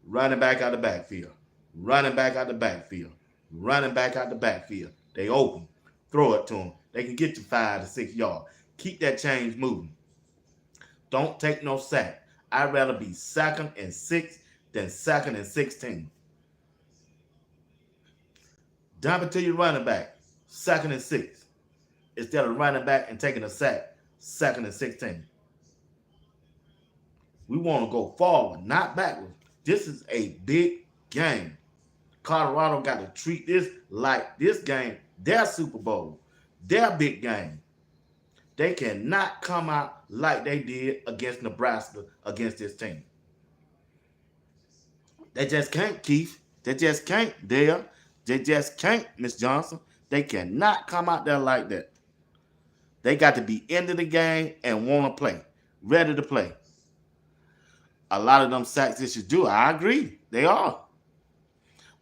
Running back out the backfield. Running back out the backfield. Running back out the backfield. They open. Throw it to them. They can get you 5 to 6 yards. Keep that change moving. Don't take no sack. I'd rather be 2nd and 6 than 2nd and 16. Dump it to your running back. 2nd and 6. Instead of running back and taking a sack. 2nd and 16. We want to go forward, not backwards. This is a big game. Colorado got to treat this like this game, their Super Bowl, their big game. They cannot come out like they did against Nebraska against this team. They just can't, Keith. They just can't, Dale. They just can't, Miss Johnson. They cannot come out there like that. They got to be into the game and want to play, ready to play. A lot of them sacks that you do, I agree. They are.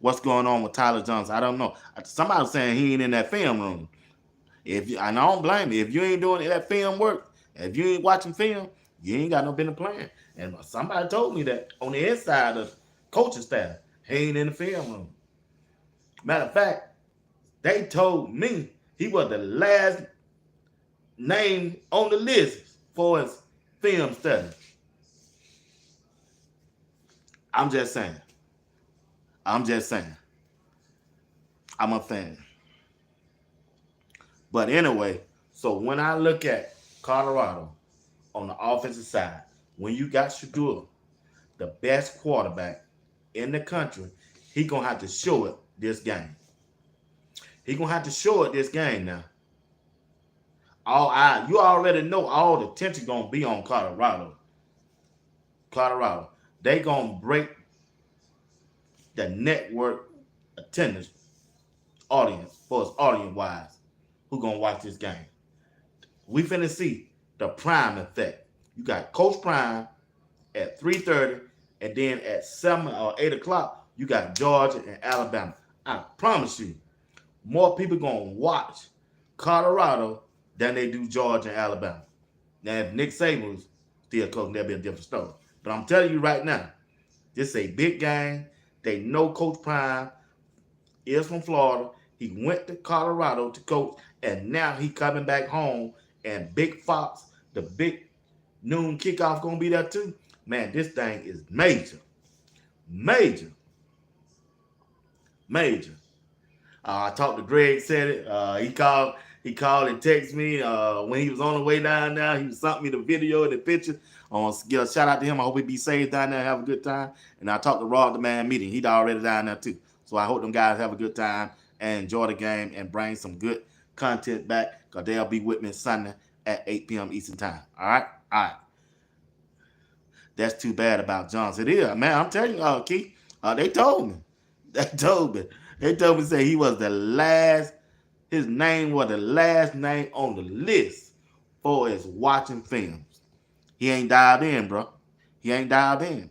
What's going on with Tyler Johnson? I don't know. Somebody was saying he ain't in that film room. And I don't blame you. If you ain't doing that film work, if you ain't watching film, you ain't got no business playing. And somebody told me that on the inside of the coaching staff, he ain't in the film room. Matter of fact, they told me he was the last name on the list for his film study. I'm just saying. I'm a fan. But anyway, so when I look at Colorado on the offensive side, when you got Shedeur, the best quarterback in the country, he going to have to show it this game. He going to have to show it this game now. You already know all the attention going to be on Colorado. They going to break the network attendance audience for us audience-wise who going to watch this game. We finna see the Prime effect. You got Coach Prime at 3:30, and then at 7 or 8 o'clock, you got Georgia and Alabama. I promise you, more people going to watch Colorado than they do Georgia and Alabama. Now, if Nick Saban was still coaching, that'd be a different story. But I'm telling you right now, this is a big game. They know Coach Prime is from Florida. He went to Colorado to coach, and now he coming back home. And Big Fox, the big noon kickoff, going to be there too. Man, this thing is major. I talked to Greg, said it. He called and texted me when he was on the way down there. He sent me the video and the picture. I want to give a shout out to him. I hope he be safe down there and have a good time. And I talked to Rod the Man meeting. He's already down there too. So I hope them guys have a good time and enjoy the game and bring some good content back, because they'll be with me Sunday at 8 p.m. Eastern time. All right. That's too bad about Johnson. It is, man. I'm telling you, Keith. They told me. They told me say he was the last. His name was the last name on the list for his watching films. He ain't dialed in, bro. He ain't dialed in.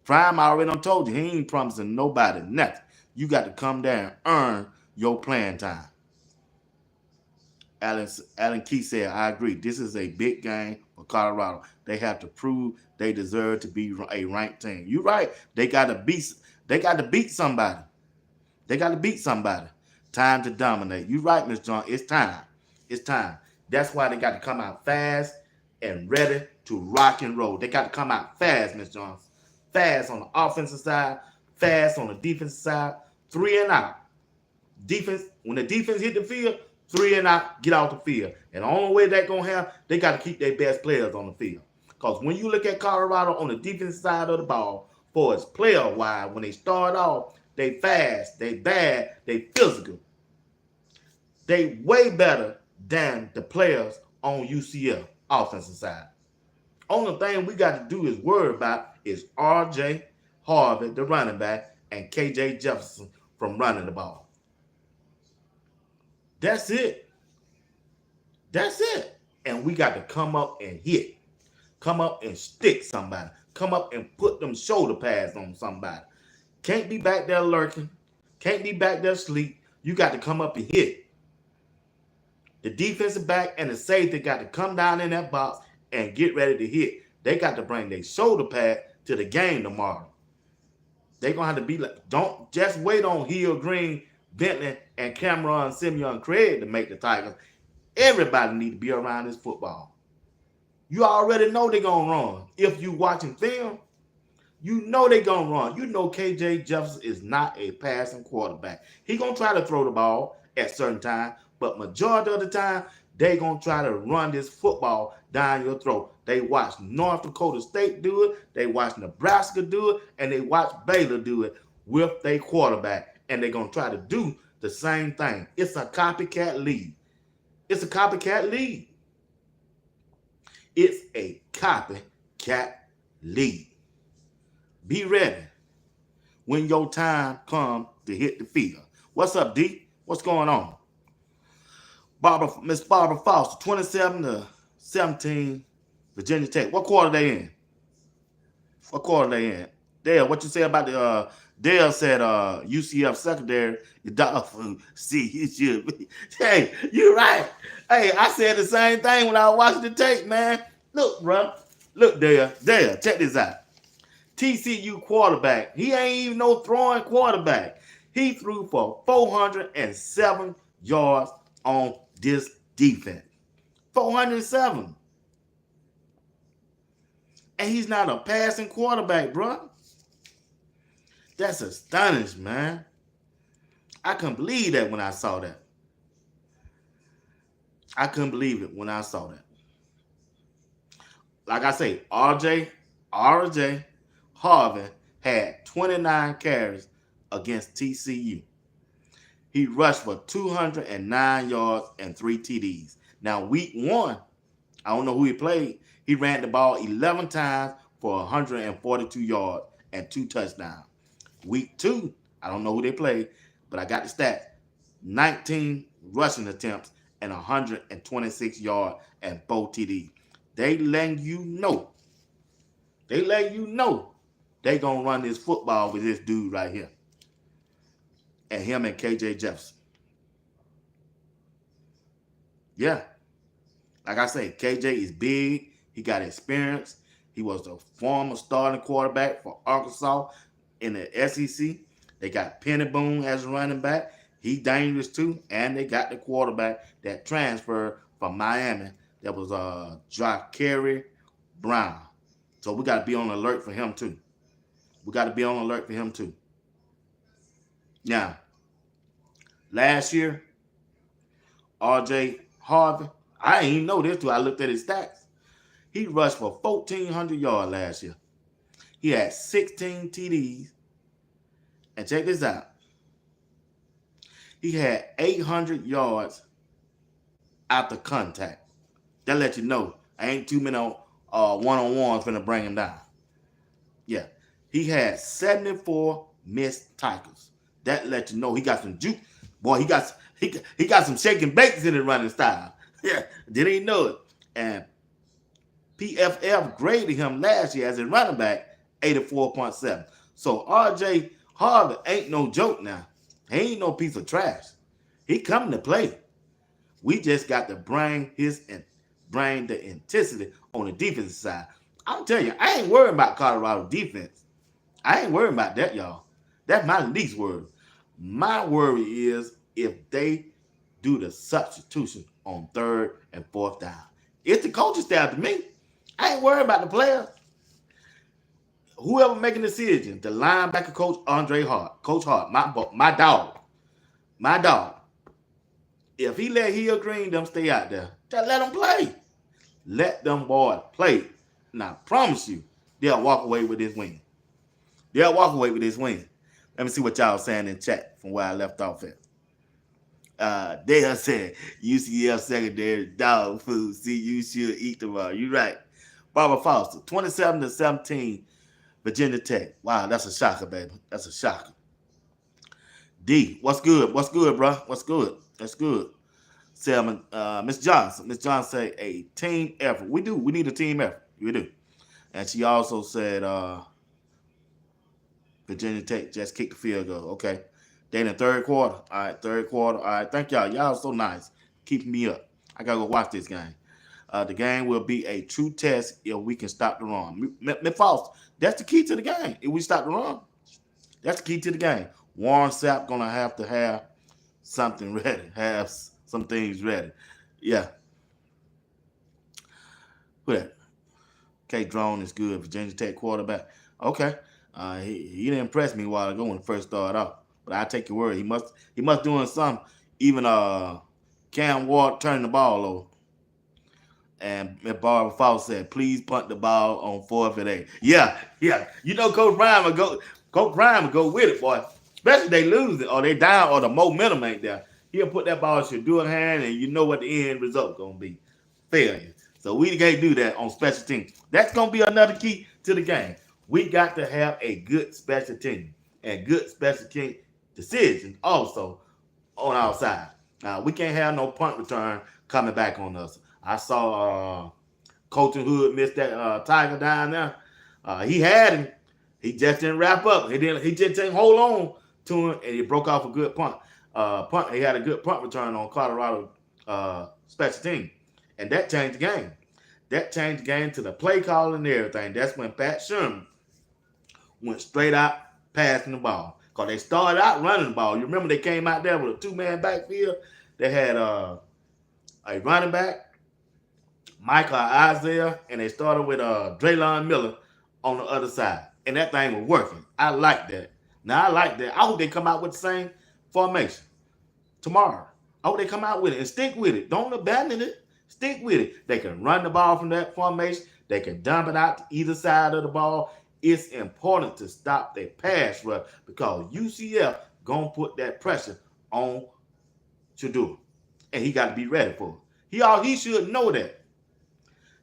Prime, I already done told you, he ain't promising nobody nothing. You got to come there and earn your playing time. Alan Keith said, I agree. This is a big game for Colorado. They have to prove they deserve to be a ranked team. You're right. They got to beat somebody. Time to dominate. You're right, Miss John. It's time. It's time. That's why they got to come out fast and ready to rock and roll. They got to come out fast, Miss Jones. Fast on the offensive side, fast on the defensive side, 3 and out. Defense, when the defense hit the field, 3 and out, get out the field. And the only way that gonna have, they got to keep their best players on the field. Because when you look at Colorado on the defensive side of the ball, for its player wide, when they start off, they fast, they bad, they physical. They way better than the players on UCF offensive side. Only thing we got to do is worry about is RJ, Harvey, the running back, and KJ Jefferson from running the ball. That's it. That's it. And we got to come up and hit. Come up and stick somebody. Come up and put them shoulder pads on somebody. Can't be back there lurking. Can't be back there asleep. You got to come up and hit. The defensive back and the safety got to come down in that box and get ready to hit. They got to bring their shoulder pad to the game tomorrow. They're going to have to be like, don't just wait on Hill, Green, Bentley, and Cameron, Simeon, Craig to make the Tigers. Everybody need to be around this football. You already know they're going to run. If you watching film, you know they're going to run. You know KJ Jefferson is not a passing quarterback. He's going to try to throw the ball at certain times, but majority of the time, they're going to try to run this football down your throat. They watch North Dakota State do it, they watch Nebraska do it, and they watch Baylor do it with their quarterback. And they're going to try to do the same thing. It's a copycat league. It's a copycat league. It's a copycat league. Be ready when your time comes to hit the field. What's up, D? What's going on? Miss Barbara Foster, 27-17, Virginia Tech. What quarter they in? What quarter they in? Dale, what you say about the Dale said UCF secondary is dog food. See, you should be. Hey, you're right. Hey, I said the same thing when I was watching the tape, man. Look, bro. Look, Dale, check this out. TCU quarterback. He ain't even no throwing quarterback. He threw for 407 yards on this defense. 407. And he's not a passing quarterback, bro. That's astonishing, man. I couldn't believe that when I saw that. I couldn't believe it when I saw that. Like I say, RJ Harvey had 29 carries against TCU. He rushed for 209 yards and 3 TDs. Now, week 1, I don't know who he played. He ran the ball 11 times for 142 yards and 2 touchdowns. Week 2, I don't know who they played, but I got the stats. 19 rushing attempts and 126 yards and 4 TDs. They letting you know. They going to run this football with this dude right here. And him and KJ Jefferson. Yeah. Like I say, KJ is big. He got experience. He was the former starting quarterback for Arkansas in the SEC. They got Penny Boone as a running back. He's dangerous too. And they got the quarterback that transferred from Miami. That was Ja'Carry Brown. So we got to be on alert for him too. Now, last year, RJ Harvey, I didn't even know this till I looked at his stats. He rushed for 1,400 yards last year. He had 16 TDs. And check this out. He had 800 yards after contact. That let you know I ain't too many one-on-ones finna bring him down. Yeah. He had 74 missed tackles. That let you know he got some juke. Boy, he got some shaking bakes in his running style. Yeah, didn't even know it. And PFF graded him last year as a running back 84.7. So RJ Harvey ain't no joke now. He ain't no piece of trash. He coming to play. We just got to bring the intensity on the defensive side. I'm telling you, I ain't worried about Colorado defense. I ain't worried about that, y'all. That's my least worry. My worry is if they do the substitution on 3rd and 4th down. It's the coaching staff to me. I ain't worried about the players. Whoever making decisions, the linebacker coach Andre Hart, Coach Hart, my dog. If he let Hill Green them stay out there, just let them play. Let them boys play. And I promise you, they'll walk away with this win. They'll walk away with this win. Let me see what y'all saying in chat from where I left off at. Dale said, UCF secondary dog food. See, you should eat them all. You're right. Barbara Foster, 27-17, Virginia Tech. Wow, that's a shocker, baby. That's a shocker. D, what's good? What's good, bro? What's good? That's good. Miss Johnson. Miss Johnson say a team effort. We do. We need a team effort. We do. And she also said Virginia Tech just kicked the field goal. Okay. They in the 3rd quarter. All right, 3rd quarter. All right, thank y'all. Y'all so nice. Keeping me up. I got to go watch this game. The game will be a true test if we can stop the run. Miss Foster, that's the key to the game. If we stop the run, that's the key to the game. Warren Sapp going to have something ready. Have some things ready. Yeah. Who that? K Drone is good. Virginia Tech quarterback. Okay. He didn't impress me a while ago when he first started off. But I take your word. He must doing something. Even Cam Ward turning the ball over. And Barbara Fawcett said, please punt the ball on 4th and 8. Yeah. You know Coach Brian will go with it, boy. Especially they lose it or they down or the momentum ain't there. He'll put that ball in Shedeur hand and you know what the end result gonna be. Failure. So we can't do that on special teams. That's gonna be another key to the game. We got to have a good special team and good special team decisions also on our side. We can't have no punt return coming back on us. I saw Colton Hood miss that Tiger down there. He had him. He just didn't wrap up. He just didn't hold on to him, and he broke off a good punt. He had a good punt return on Colorado special team, and that changed the game. That changed the game to the play call and everything. That's when Pat Sherman went straight out passing the ball. Because they started out running the ball. You remember they came out there with a 2-man backfield. They had a running back, Michael Isaiah, and they started with Draylon Miller on the other side. And that thing was working. I like that. Now, I like that. I hope they come out with the same formation tomorrow. I hope they come out with it and stick with it. Don't abandon it. Stick with it. They can run the ball from that formation. They can dump it out to either side of the ball. It's important to stop that pass rush because UCF going to put that pressure on Shedeur. And he got to be ready for it. He should know that.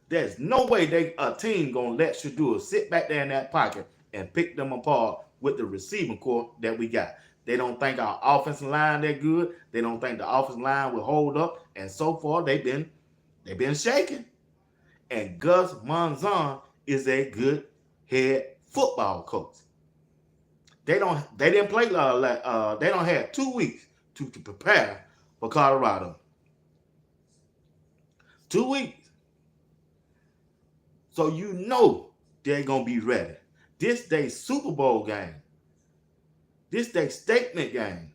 There's no way a team going to let Shedeur sit back there in that pocket and pick them apart with the receiving core that we got. They don't think our offensive line that good. They don't think the offensive line will hold up. And so far, they've been shaking. And Gus Malzahn is a good head football coach. They didn't play. They don't have 2 weeks to prepare for Colorado. 2 weeks. So you know they're gonna be ready. This day Super Bowl game. This day statement game.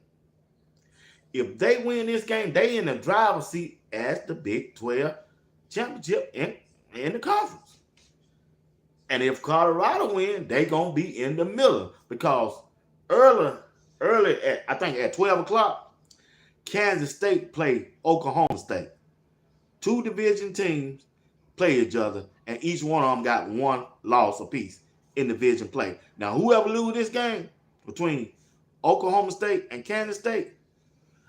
If they win this game, they in the driver's seat as the Big 12 championship in the conference. And if Colorado win, they gonna be in the middle because early I think at 12 o'clock, Kansas State played Oklahoma State. 2 division teams play each other, and each one of them got 1 loss apiece in division play. Now, whoever lose this game between Oklahoma State and Kansas State,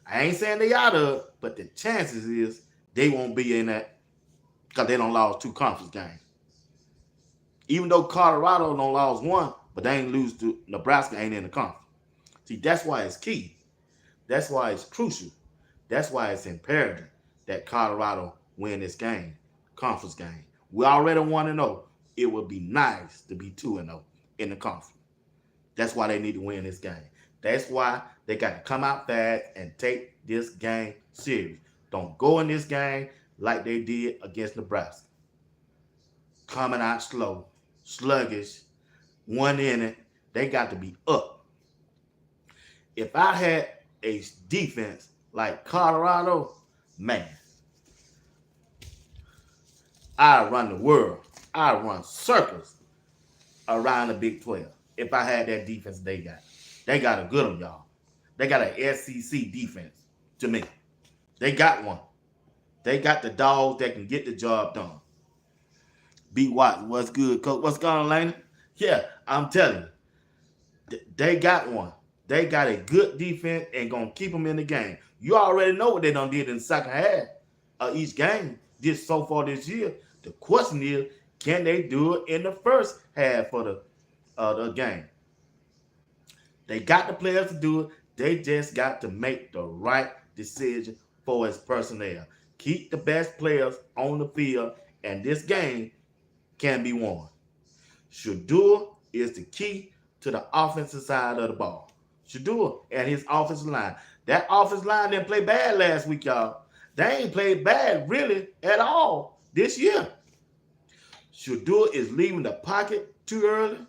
I ain't saying they out of it, but the chances is they won't be in that because they don't lost 2 conference games. Even though Colorado don't lost 1, but they ain't lose to Nebraska ain't in the conference. See, that's why it's key. That's why it's crucial. That's why it's imperative that Colorado win this game, conference game. We already 1-0. It would be nice to be 2-0 in the conference. That's why they need to win this game. That's why they got to come out fast and take this game serious. Don't go in this game like they did against Nebraska. Coming out slow, sluggish, 1 inning. They got to be up. If I had a defense like Colorado, man, I run the world. I run circles around the Big 12 if I had that defense they got. They got a good one, y'all. They got an SEC defense to me. They got one. They got the dogs that can get the job done. B. Watson, what's good, Coach? What's going on, Lane? Yeah, I'm telling you, they got one. They got a good defense and gonna keep them in the game. You already know what they done did in the second half of each game this so far this year. The question is, can they do it in the first half of the game? They got the players to do it. They just got to make the right decision for his personnel. Keep the best players on the field, and this game can be won. Shedeur is the key to the offensive side of the ball. Shedeur and his offensive line. That offensive line didn't play bad last week, y'all. They ain't played bad really at all this year. Shedeur is leaving the pocket too early,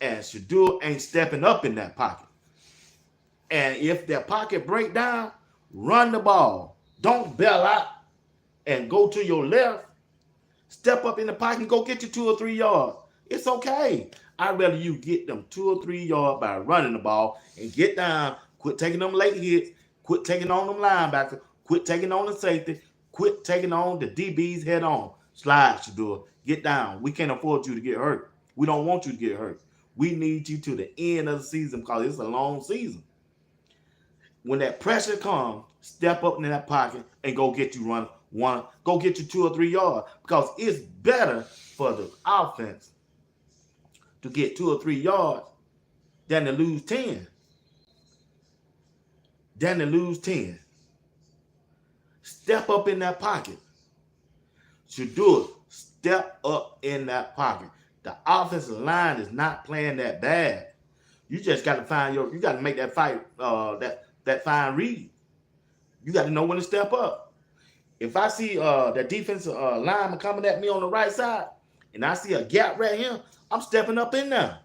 and Shedeur ain't stepping up in that pocket. And if that pocket break down, run the ball. Don't bail out and go to your left. Step up in the pocket and go get you 2 or 3 yards. It's okay. I'd rather you get them 2 or 3 yards by running the ball and get down. Quit taking them late hits. Quit taking on them linebackers. Quit taking on the safety. Quit taking on the DBs head on. Slide, Shedeur. Get down. We can't afford you to get hurt. We don't want you to get hurt. We need you to the end of the season because it's a long season. When that pressure comes, step up in that pocket and go get you go get you 2 or 3 yards because it's better for the offense to get 2 or 3 yards than to lose 10. Step up in that pocket. Shedeur, step up in that pocket. The offensive line is not playing that bad. You just got to you got to make that fight, that fine read. You got to know when to step up. If I see that defensive lineman coming at me on the right side, and I see a gap right here, I'm stepping up in there.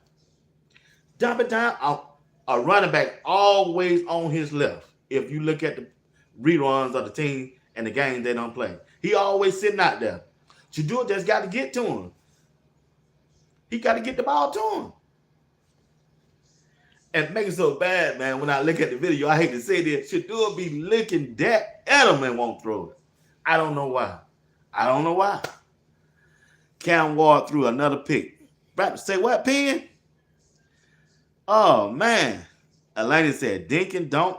Dump it down. A running back always on his left. If you look at the reruns of the team and the games they don't play, he always sitting out there. Shedeur just got to get to him. He got to get the ball to him. And make it so bad, man, when I look at the video, I hate to say this, Shedeur be looking that Edelman won't throw it. I don't know why. Cam Ward threw another pick. Right, say what, Penn? Oh, man. Atlanta said Dinkin Dunk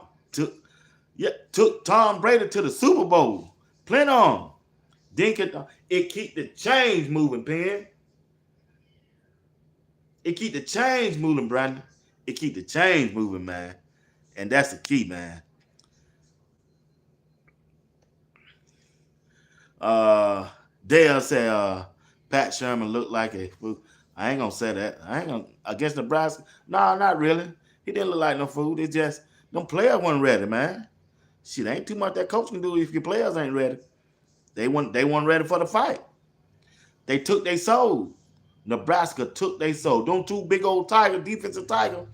took Tom Brady to the Super Bowl. Plenty on. Dinkin Dunk. It keep the change moving, Penn. It keep the change moving, Brandon. It keep the change moving, man. And that's the key, man. Dale said Pat Sherman looked like a fool. I ain't gonna say that. Against Nebraska. No, not really. He didn't look like no fool. It's just them players weren't ready, man. Shit, ain't too much that coach can do if your players ain't ready. They weren't ready for the fight. They took their soul. Nebraska took their soul. Them 2 big old defensive tiger,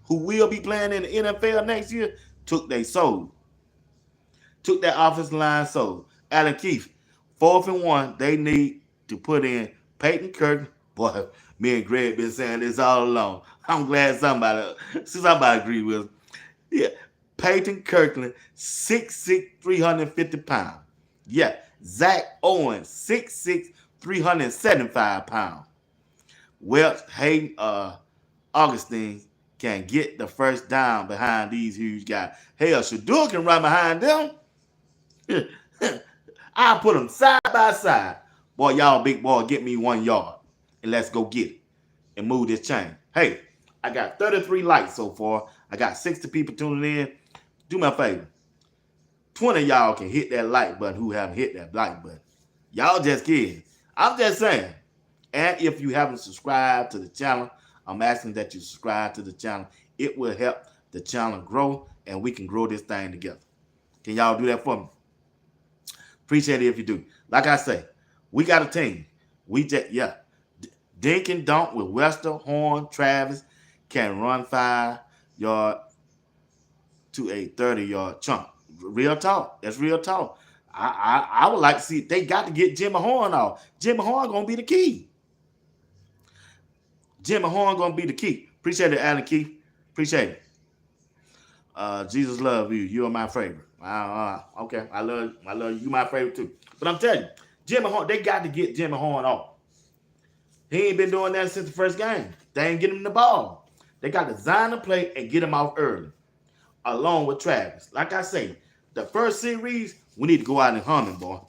who will be playing in the NFL next year, took their soul. Took that offensive line soul. Alan Keefe, 4th and 1, they need to put in Peyton Kirk. Boy, me and Greg been saying this all along. I'm glad somebody agreed with us. Yeah, Peyton Kirkland, 6'6", 350 pounds. Yeah, Zach Owens, 6'6", 375 pounds. Welch, Hayden, Augustine can get the first down behind these huge guys. Hell, Shedeur can run behind them. I'll put them side by side. Boy, y'all big boy, get me 1 yard. And let's go get it. And move this chain. Hey, I got 33 likes so far. I got 60 people tuning in. Do me a favor. 20 of y'all can hit that like button who haven't hit that like button. Y'all just kidding. I'm just saying. And if you haven't subscribed to the channel, I'm asking that you subscribe to the channel. It will help the channel grow, and we can grow this thing together. Can y'all do that for me? Appreciate it if you do. Like I say, we got a team. Dink and Dunk with Wester, Horn, Travis can run 5 yard to a 30-yard chunk. Real talk. That's real talk. I would like to see, they got to get Jimmy Horn off. Jimmy Horn gonna be the key. Jimmy Horn gonna be the key. Appreciate it, Alan Keith. Appreciate it. Jesus love you. You are my favorite. Okay, I love you. You my favorite too. But I'm telling you, Jimmy Horn, they got to get Jimmy Horn off. He ain't been doing that since the first game. They ain't getting him the ball. They got to design the play and get him off early, along with Travis. Like I say, the first series, we need to go out and hum him, boy.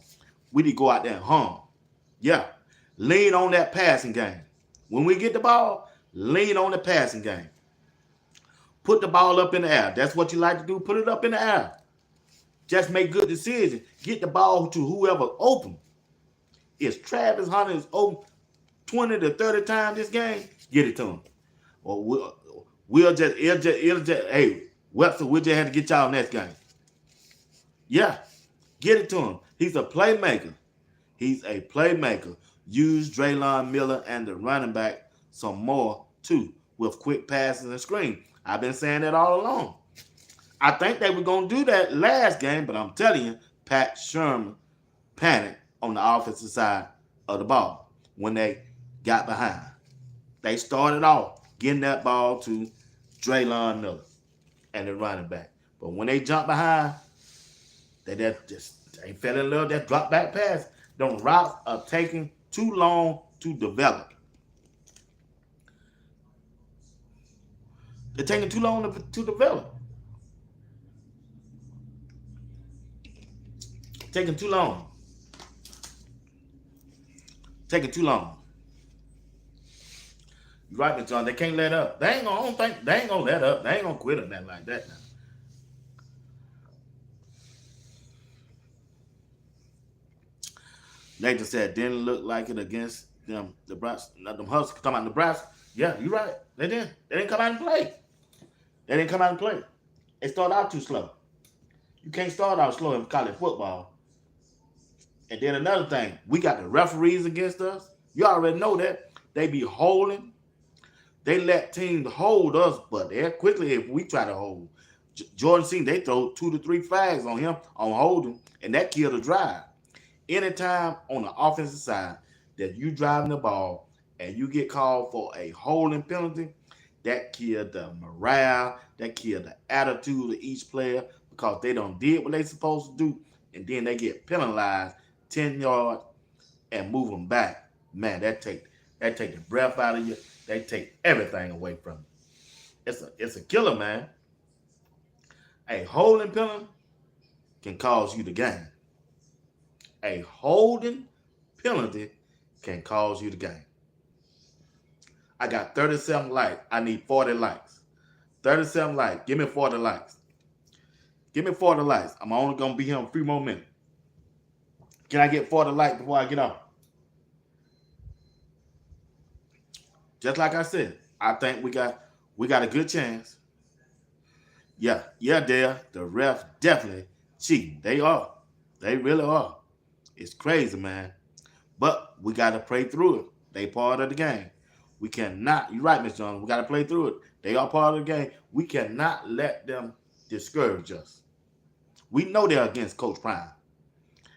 We need to go out there and hum. Yeah. Lean on that passing game. When we get the ball, lean on the passing game. Put the ball up in the air. That's what you like to do. Put it up in the air. Just make good decisions. Get the ball to whoever open. If Travis Hunter is open 20 to 30 times this game, get it to him. Or hey, Webster, we'll just have to get y'all next game. Yeah, get it to him. He's a playmaker. He's a playmaker. Use Draylon Miller and the running back some more, too, with quick passes and screens. I've been saying that all along. I think they were going to do that last game, but I'm telling you, Pat Sherman panicked on the offensive side of the ball when they got behind. They started off getting that ball to Draylon Miller and the running back. But when they jumped behind, they fell in love with that drop back pass. Them routes are taking too long to develop. They're taking too long to develop. Taking too long. Taking too long. You're right, John. They can't let up. They ain't gonna let up. They ain't gonna quit on that like that now. Nathan said, didn't look like it against them. Nebraska, not them Huskers. Talking about Nebraska. Yeah, you're right. They didn't. They didn't come out and play. They didn't come out and play. They started out too slow. You can't start out slow in college football. And then another thing, we got the referees against us. You already know that. They be holding. They let teams hold us, but they're quickly if we try to hold. Jordan Seen, they throw 2 to 3 flags on him on holding, and that killed the drive. Anytime on the offensive side that you driving the ball and you get called for a holding penalty, that killed the morale, that killed the attitude of each player because they don't did what they supposed to do, and then they get penalized 10 yards and move them back. Man, that take the breath out of you. They take everything away from you. It's a killer, man. A holding penalty can cause you the game. A holding penalty can cause you the game. I got 37 likes. I need 40 likes. 37 likes. Give me 40 likes. Give me 40 likes. I'm only going to be here in a few more minutes. Can I get 40 likes before I get off? Just like I said, I think we got a good chance. Yeah, Dale. The refs definitely cheating. They are. They really are. It's crazy, man. But we got to play through it. They part of the game. We cannot. You're right, Miss Jones. We got to play through it. They are part of the game. We cannot let them discourage us. We know they're against Coach Prime.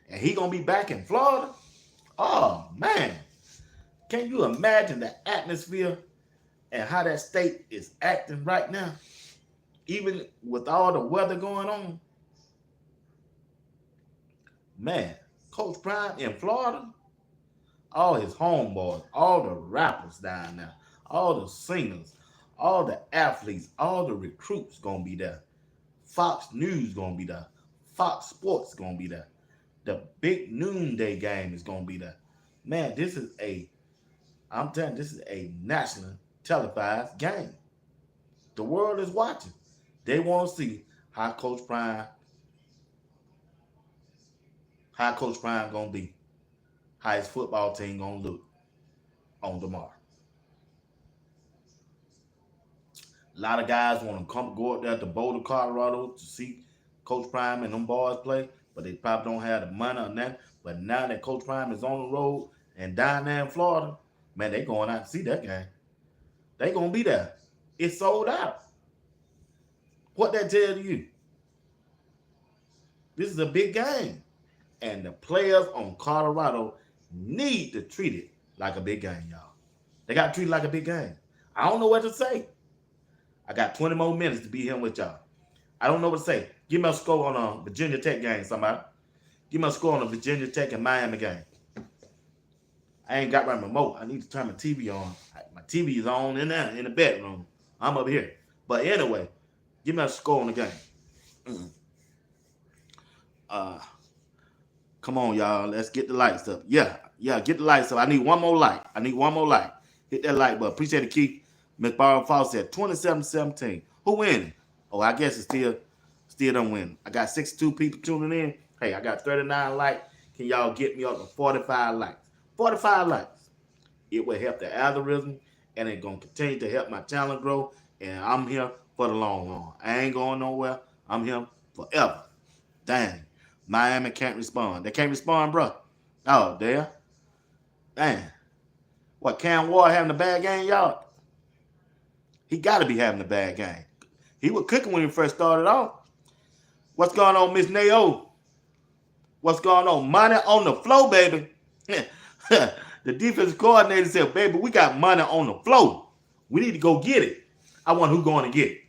And he going to be back in Florida? Oh, man. Can you imagine the atmosphere and how that state is acting right now? Even with all the weather going on? Man, Coach Prime in Florida, all his homeboys, all the rappers down there, all the singers, all the athletes, all the recruits gonna be there. Fox News gonna be there. Fox Sports gonna be there. The big noonday game is gonna be there. Man, I'm telling you, this is a national televised game. The world is watching. They want to see how Coach Prime gonna be, how his football team gonna look on tomorrow. A lot of guys want to go up there to Boulder, Colorado to see Coach Prime and them boys play, but they probably don't have the money on that. But now that Coach Prime is on the road and down there in Florida, man, they going out to see that game. They gonna be there. It's sold out. What that tell you? This is a big game. And the players on Colorado need to treat it like a big game, y'all. They got to treat it like a big game. I don't know what to say. I got 20 more minutes to be here with y'all. I don't know what to say. Give me a score on a Virginia Tech game, somebody. Give me a score on a Virginia Tech and Miami game. I ain't got my remote. I need to turn my TV on. My TV is on in there in the bedroom. I'm up here. But anyway, give me a score on the game. Come on, y'all. Let's get the lights up. Yeah, get the lights up. I need one more light. Hit that like button. Appreciate it, Keith. Miss Barbara Foss said 27-17. Who winning? Oh, I guess it's still don't win. I got 62 people tuning in. Hey, I got 39 likes. Can y'all get me up to 45 likes? 45 likes. It will help the algorithm, and it's going to continue to help my channel grow, and I'm here for the long run. I ain't going nowhere. I'm here forever. Dang. Miami can't respond. They can't respond, bro. Oh, there. Dang. What, Cam Ward having a bad game, y'all? He got to be having a bad game. He was cooking when he first started off. What's going on, Miss Nao? What's going on? Money on the floor, baby. The defensive coordinator said, baby, we got money on the floor. We need to go get it. I want who going to get it.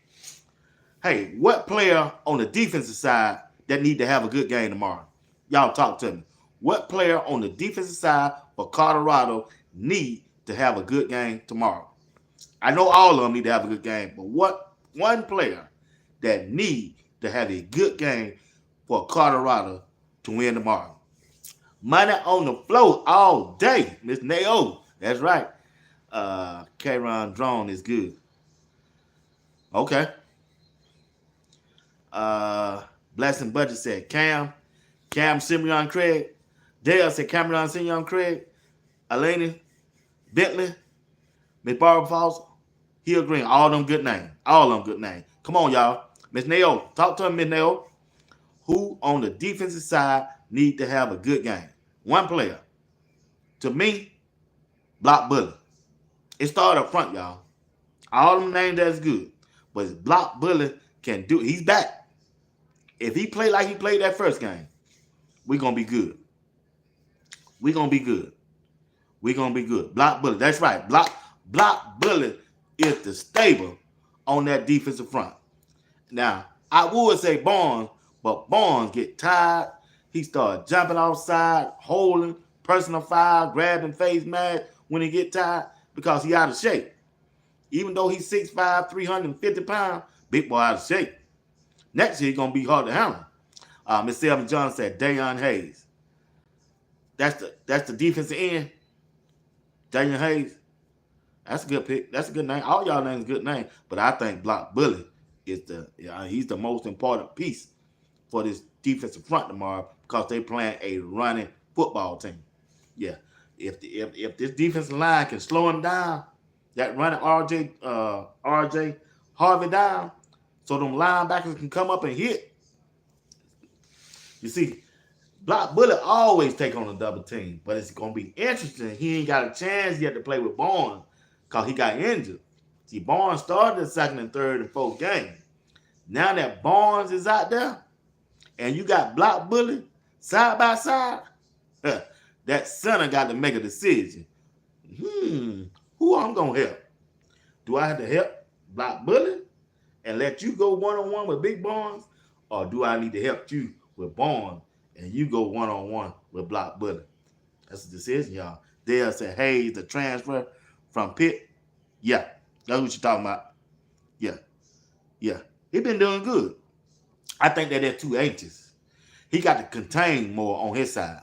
Hey, what player on the defensive side that need to have a good game tomorrow? Y'all talk to me. What player on the defensive side for Colorado need to have a good game tomorrow? I know all of them need to have a good game, but what one player that need to have a good game for Colorado to win tomorrow? Money on the floor all day, Miss Nao. That's right. K-Ron Drone is good. Okay. Blessing Budget said Cam Simeon Craig. Dale said Cameron Simeon Craig. Elena Bentley. Miss Barbara Foss. Hill Green. All them good names. Come on, y'all. Miss Nao. Talk to him, Miss Nao. Who on the defensive side need to have a good game? One player. To me, Block Bully. It started up front, y'all. All them names that's good. But Block Bully can do it. He's back. If he play like he played that first game, we're going to be good. Block Bully. That's right. Block Bully is the stable on that defensive front. Now, I would say Barnes, but Barnes get tired. He started jumping outside, holding, personal foul, grabbing face mask when he get tired because he out of shape. Even though he's 6'5", 350 pounds, big boy out of shape. Next year, he's going to be hard to handle. Miss Selma John said, Dayon Hayes. That's the defensive end. Dayon Hayes. That's a good pick. That's a good name. All y'all names good name. But I think Block Bully is he's the most important piece for this defensive front tomorrow because they playing a running football team. Yeah. If this defensive line can slow him down, that running RJ Harvey down, so them linebackers can come up and hit. You see, Block Bully always take on a double team, but it's going to be interesting. He ain't got a chance yet to play with Barnes because he got injured. See, Barnes started the second and third and fourth game. Now that Barnes is out there, and you got Block Bully side by side, that center got to make a decision. Who I'm going to help? Do I have to help Block Bully and let you go one-on-one with Big Barnes, or do I need to help you with Barnes and you go one-on-one with Block Bully? That's a decision, y'all. Dale said, hey, the transfer from Pitt. Yeah, that's what you're talking about. Yeah. He been doing good. I think that they're too anxious. He got to contain more on his side.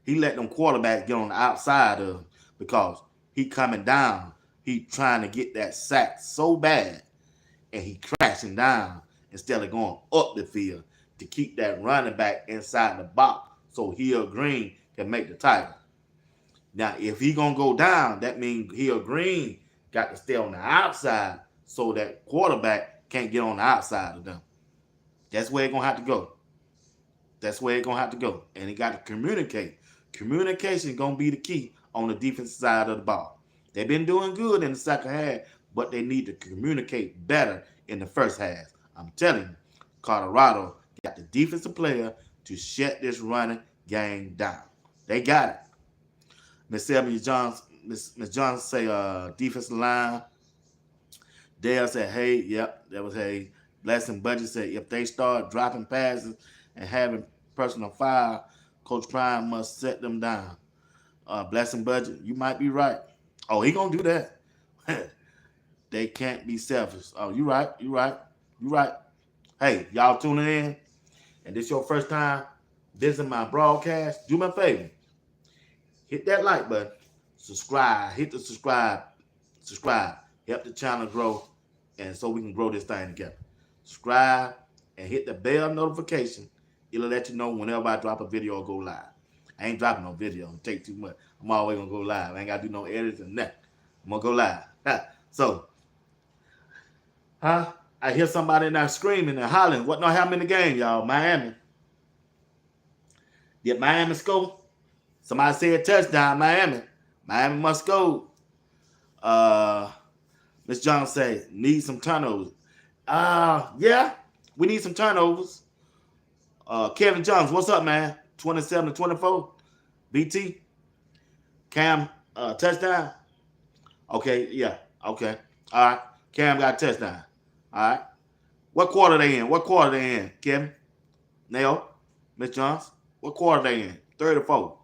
He let them quarterbacks get on the outside of him because he coming down. He trying to get that sack so bad, and he crashing down instead of going up the field to keep that running back inside the box so Hill Green can make the tackle. Now, if he going to go down, that means Hill Green got to stay on the outside so that quarterback can't get on the outside of them. That's where it's going to have to go. And he got to communicate. Communication is going to be the key on the defensive side of the ball. They've been doing good in the second half, but they need to communicate better in the first half. I'm telling you, Colorado got the defensive player to shut this running game down. They got it. Miss Sylvia Johnson, Miss Johnson say defensive line. Dale said, hey, yep, that was hey. Blessing Budget said if they start dropping passes and having personal foul, Coach Prime must set them down. Blessing Budget, you might be right. Oh, he gonna do that. They can't be selfish. Oh, you right, you right, you right. Hey, y'all tuning in, and this your first time visiting my broadcast, do me a favor. Hit that like button. Subscribe. Hit the subscribe. Subscribe. Help the channel grow, and so we can grow this thing together. Subscribe and hit the bell notification. It'll let you know whenever I drop a video or go live. I ain't dropping no video. It'll take too much. I'm always going to go live. I ain't got to do no edits and nothing. I'm going to go live. So, I hear somebody in there screaming and hollering. What not happened in the game, y'all? Miami. Did Miami score? Somebody said touchdown, Miami. Miami must go. Miss Johnson say, need some turnovers. Yeah, we need some turnovers. Kevin Jones, what's up, man? 27-24. BT. Cam, touchdown. Okay, yeah, okay. All right. Cam got a touchdown. All right. What quarter they in? What quarter they in, Kevin? Nail, Miss Johnson. What quarter they in? 3rd or 4th?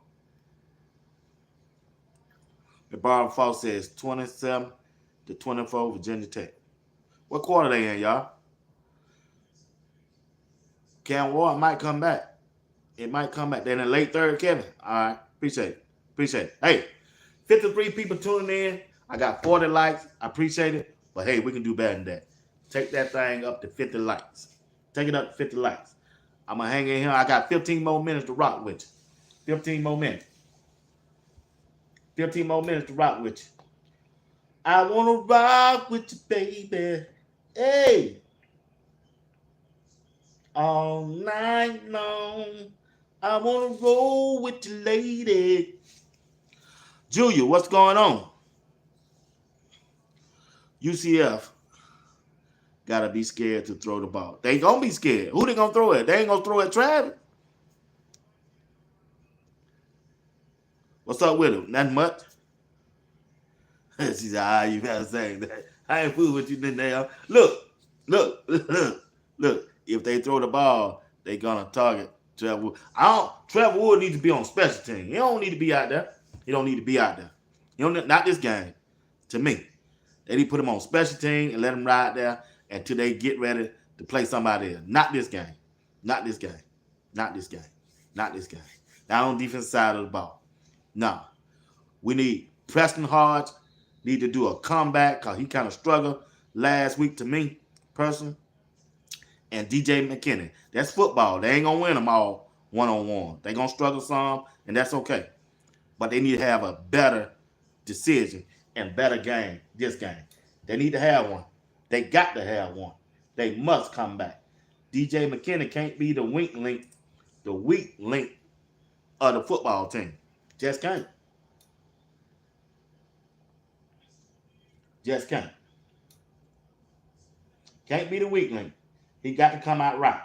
The Bar Falls says 27-24 Virginia Tech. What quarter they in, y'all? Cam Ward might come back. It might come back. They're in the late 3rd, Kevin. All right. Appreciate it. Appreciate it. Hey, 53 people tuning in. I got 40 likes. I appreciate it. But hey, we can do better than that. Take that thing up to 50 likes. Take it up to 50 likes. I'm going to hang in here. I got 15 more minutes to rock with you. 15 more minutes. 15 more minutes to rock with you. I want to rock with you, baby. Hey. All night long. I want to roll with you, lady. Julia, what's going on? UCF got to be scared to throw the ball. They going to be scared. Who they going to throw at? They ain't going to throw at Travis. What's up with him? Nothing much. She said, you got to say that. I ain't fooling with you now. Look. If they throw the ball, they going to target Trevor Wood. Trevor Wood needs to be on special team. He don't need to be out there. He don't need to be out there. Not this game, to me. They need to put him on special team and let him ride there until they get ready to play somebody else. Not this game. Not this game. Not this game. Not this game. Not on the defensive side of the ball. No. We need Preston Hodge. Need to do a comeback because he kind of struggled last week to me, personally. And DJ McKinney. That's football. They ain't going to win them all one-on-one. They going to struggle some, and that's okay. But they need to have a better decision and better game this game. They need to have one. They got to have one. They must come back. DJ McKinney can't be the weak link of the football team. Just can't. Just can't. Can't be the weak link. He got to come out right.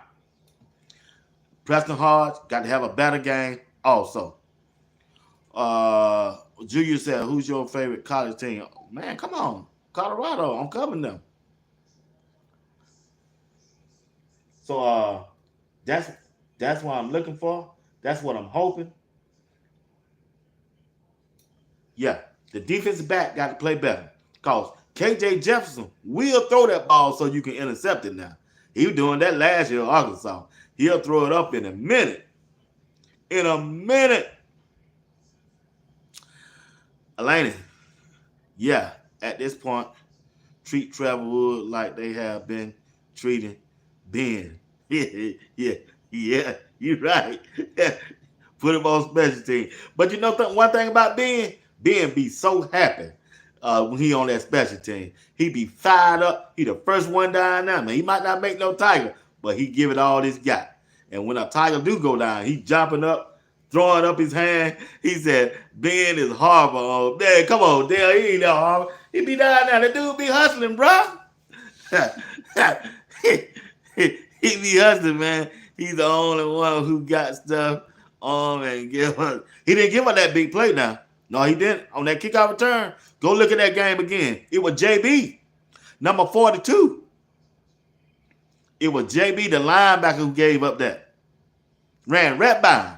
Preston Hodge got to have a better game also. Julia said, who's your favorite college team? Man, come on. Colorado. I'm covering them. So that's what I'm looking for. That's what I'm hoping. Yeah, the defensive back got to play better. Because KJ Jefferson will throw that ball so you can intercept it now. He was doing that last year in Arkansas. He'll throw it up in a minute. In a minute. Elena, yeah, at this point, treat Trevor Wood like they have been treating Ben. Yeah, you're right. Put him on special team. But you know one thing about Ben? Ben be so happy when he on that special team. He be fired up. He the first one down now. Man, he might not make no Tiger, but he give it all this got. And when a Tiger do go down, he jumping up, throwing up his hand. He said, Ben is Harvey. Oh, man, come on, Dale. He ain't no Harvey. He be down there. The dude be hustling, bro. he be hustling, man. He's the only one who got stuff And he didn't give her that big play now. No, he didn't. On that kickoff return, go look at that game again. It was JB, number 42. It was JB, the linebacker, who gave up that. Ran right by him.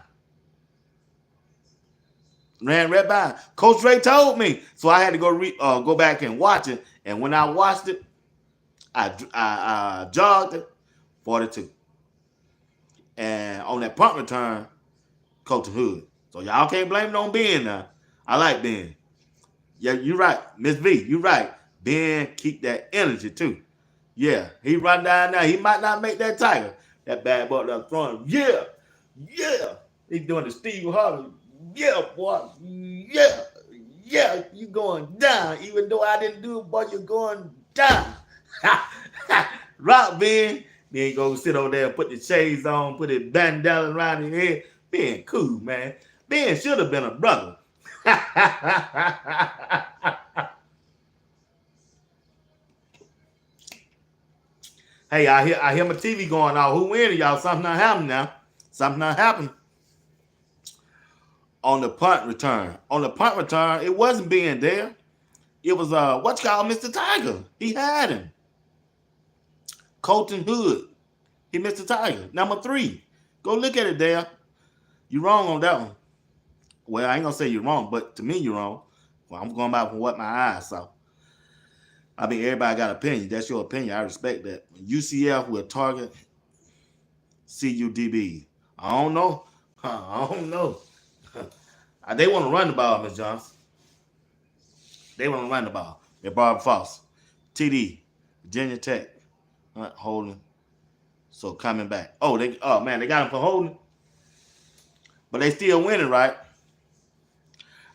Ran right by him. Coach Ray told me, so I had to go back and watch it. And when I watched it, I jogged it, 42. And on that punt return, Coach Hood. So y'all can't blame it on Ben now. I like Ben. Yeah, you're right. Miss V, you're right. Ben keep that energy too. Yeah, he run down now. He might not make that tiger. That bad boy up front. Yeah. He's doing the Steve Harvey. Yeah, boy. Yeah, you going down. Even though I didn't do it, boy, you're going down. Rock Ben. Then go sit over there, put the shades on, put his bandana around his head. Ben cool, man. Ben should have been a brother. Hey, I hear my TV going off. Who winning, y'all? Something not happening now. Something not happening. On the punt return. On the punt return, it wasn't being there. It was what's called Mr. Tiger. He had him. Colton Hood. He missed the Tiger. Number 3. Go look at it there. You're wrong on that one. Well, I ain't gonna say you're wrong, but to me you're wrong. Well, I'm going by from what my eyes saw. I mean, everybody got an opinion. That's your opinion. I respect that. UCF will target CUDB. I don't know. They want to run the ball, Ms. Johnson. They want to run the ball. They're Barbara Foster. TD. Virginia Tech. Holding. So coming back. Oh man, they got him for holding. But they still winning, right?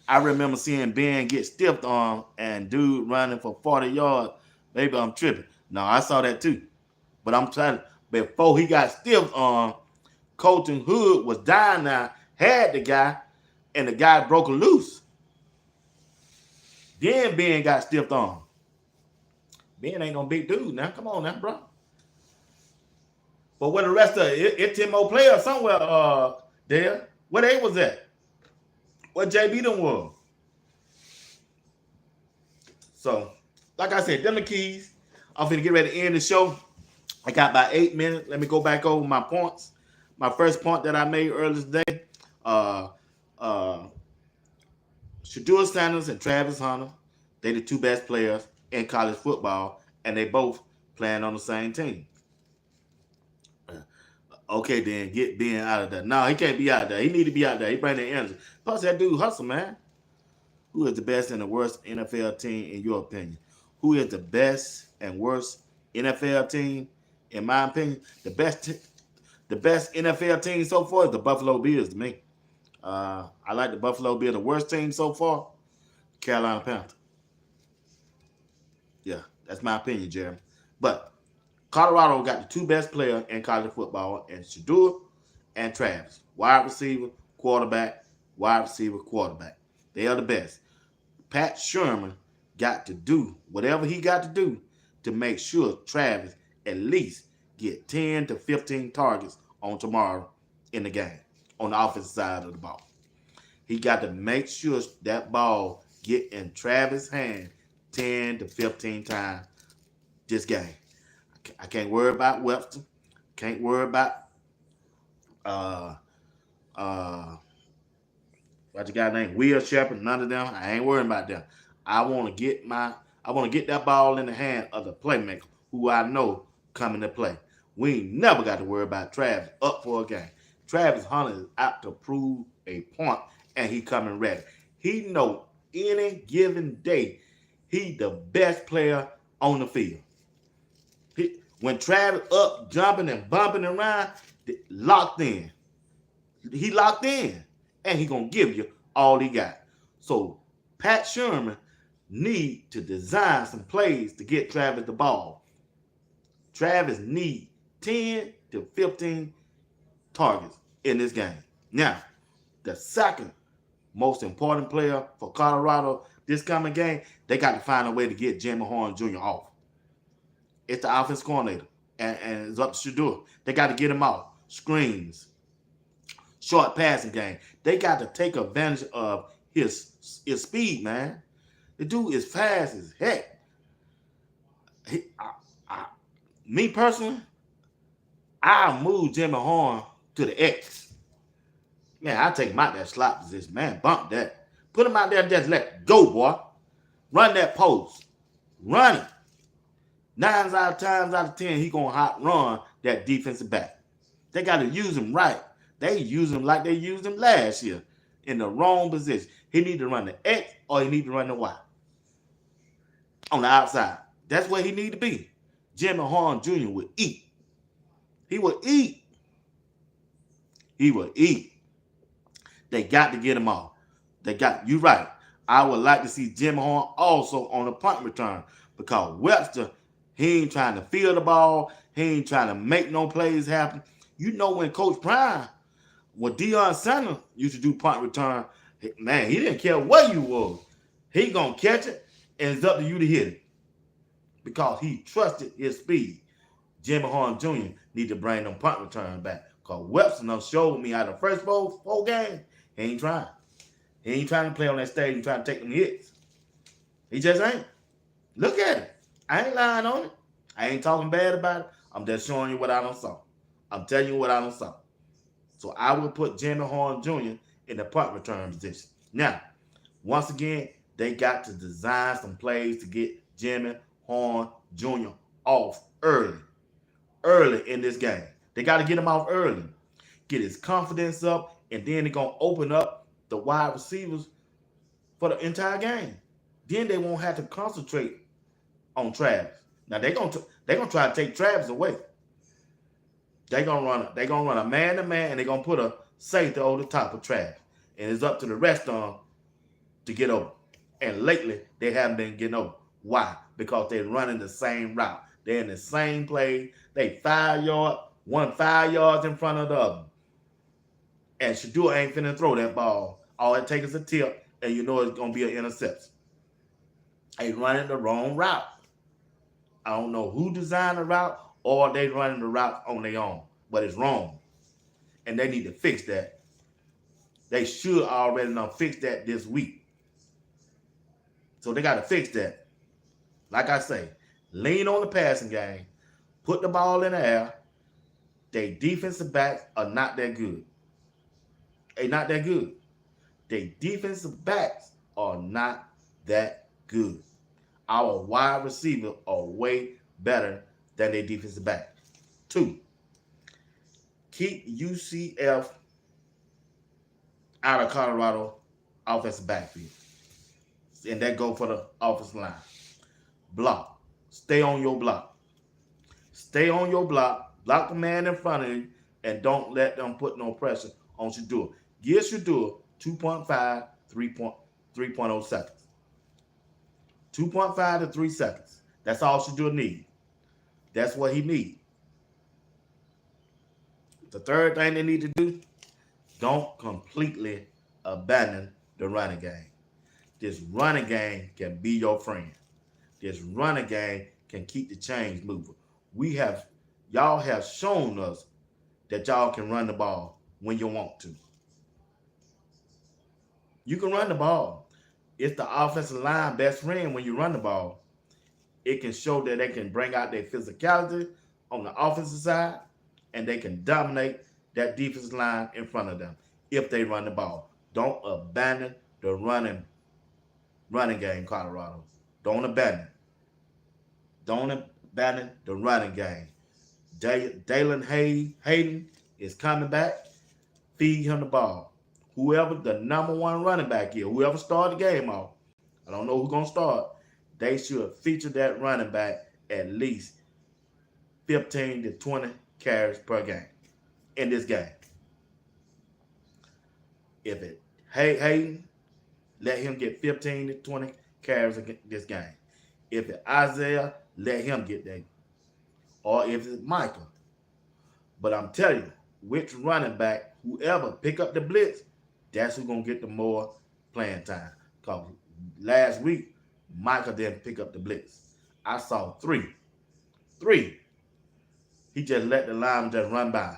I remember seeing Ben get stiffed on and dude running for 40 yards. Maybe I'm tripping. No, I saw that too. But I'm trying to, before he got stiffed on, Colton Hood was dying now, had the guy, and the guy broke loose. Then Ben got stiffed on. Ben ain't no big dude now. Come on now, bro. But where the rest of it's 10 more players somewhere there. Where they was at? What JB done was. So, like I said, them the keys. I'm finna get ready to end the show. I got about 8 minutes. Let me go back over my points. My first point that I made earlier today. Shedeur Sanders and Travis Hunter, they the 2 best players in college football, and they both playing on the same team. Okay, then get Ben out of there. No, he can't be out there. He need to be out there. He bring the energy. Plus, that dude hustle, man. Who is the best and the worst NFL team in your opinion? Who is the best and worst NFL team? In my opinion, the best NFL team so far is the Buffalo Bills to me. I like the Buffalo Bills. The worst team so far, Carolina Panthers. Yeah, that's my opinion, Jeremy. But Colorado got the 2 best players in college football, and Shedeur and Travis. Wide receiver, quarterback, wide receiver, quarterback. They are the best. Pat Sherman got to do whatever he got to do to make sure Travis at least get 10 to 15 targets on tomorrow in the game on the offensive side of the ball. He got to make sure that ball get in Travis' hand 10 to 15 times this game. I can't worry about Webster. Can't worry about what's the guy named Will Shepard. None of them. I ain't worrying about them. I want to get that ball in the hand of the playmaker who I know coming to play. We ain't never got to worry about Travis up for a game. Travis Hunter is out to prove a point, and he coming ready. He know any given day he the best player on the field. When Travis up, jumping and bumping around, locked in. He locked in, and he going to give you all he got. So Pat Sherman need to design some plays to get Travis the ball. Travis need 10 to 15 targets in this game. Now, the second most important player for Colorado this coming game, they got to find a way to get Jimmy Horn Jr. off. It's the offense coordinator, and it's up to Shedeur. They got to get him out. Screens. short passing game. They got to take advantage of his speed, man. The dude is fast as heck. He, I, me personally, I move Jimmy Horn to the X. Man, I take him out that slot position. Man, bump that. Put him out there and just let go, boy. Run that post. Run it. 9 out of 10, he gonna hot run that defensive back. They got to use him right. They use him like they used him last year in the wrong position. He need to run the X or he need to run the Y on the outside. That's where he need to be. Jimmy Horn Jr. would eat. He would eat. He would eat. They got to get him off. You right. I would like to see Jimmy Horn also on the punt return because Webster, he ain't trying to field the ball. He ain't trying to make no plays happen. You know when Coach Prime, when Deion Sanders used to do punt return, man, he didn't care where you was. He gonna catch it, and it's up to you to hit it because he trusted his speed. Jimmy Horn Jr. need to bring them punt return back because Webster done showed me out of the first four games, he ain't trying. He ain't trying to play on that stage and trying to take them hits. He just ain't. Look at it. I ain't lying on it. I ain't talking bad about it. I'm just showing you what I done saw. I'm telling you what I done saw. So I will put Jimmy Horn Jr. in the punt return position. Now, once again, they got to design some plays to get Jimmy Horn Jr. off early in this game. They got to get him off early, get his confidence up, and then they're going to open up the wide receivers for the entire game. Then they won't have to concentrate on Travis. Now they're gonna try to take Travis away. They're gonna run a man-to-man, and they're gonna put a safety over the top of Travis. And it's up to the rest of them to get over. And lately, they haven't been getting over. Why? Because they're running the same route. They're in the same play. They 5 yards, one 5 yards in front of the other. And Shedeur ain't finna throw that ball. All it takes is a tip, and you know it's gonna be an interception. They running the wrong route. I don't know who designed the route or they running the route on their own, but it's wrong. And they need to fix that. They should already know fix that this week. So they got to fix that. Like I say, lean on the passing game, put the ball in the air. They defensive backs are not that good. They not that good. They defensive backs are not that good. Our wide receivers are way better than their defensive back. 2, keep UCF out of Colorado offensive backfield. And that go for the offensive line. Block. Stay on your block. Stay on your block. Block the man in front of you and don't let them put no pressure on Shedeur. Give Shedeur 2.5, 3.0 seconds. 2.5 to 3 seconds. That's all Shedeur need. That's what he need. The third thing they need to do, don't completely abandon the running game. This running game can be your friend. This running game can keep the chains moving. Y'all have shown us that y'all can run the ball when you want to. You can run the ball. It's the offensive line best friend when you run the ball. It can show that they can bring out their physicality on the offensive side, and they can dominate that defensive line in front of them if they run the ball. Don't abandon the running game, Colorado. Don't abandon it. Don't abandon the running game. Dalen Hayden is coming back. Feed him the ball. Whoever the number 1 running back is, whoever started the game off, I don't know who's going to start, they should feature that running back at least 15 to 20 carries per game in this game. If it Hayden, let him get 15 to 20 carries in this game. If it's Isaiah, let him get that. Or if it's Michael. But I'm telling you, which running back, whoever pick up the blitz, that's who's going to get the more playing time. Because last week, Michael didn't pick up the blitz. I saw 3. He just let the lineman just run by.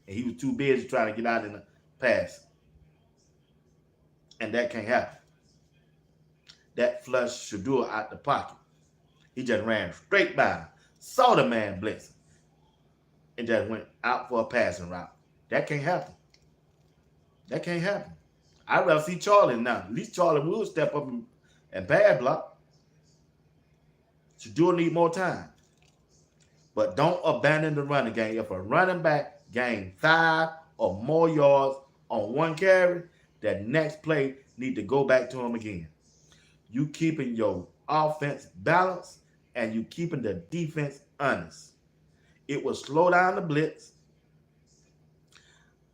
And he was too busy trying to get out pass. And that can't happen. That flushed Shedeur out the pocket. He just ran straight by him, saw the man blitzing, and just went out for a passing route. That can't happen. That can't happen. I'd rather see Charlie now. At least Charlie will step up and bad block. Shedeur need more time. But don't abandon the running game. If a running back gains 5 or more yards on one carry, that next play need to go back to him again. You keeping your offense balanced and you keeping the defense honest. It will slow down the blitz.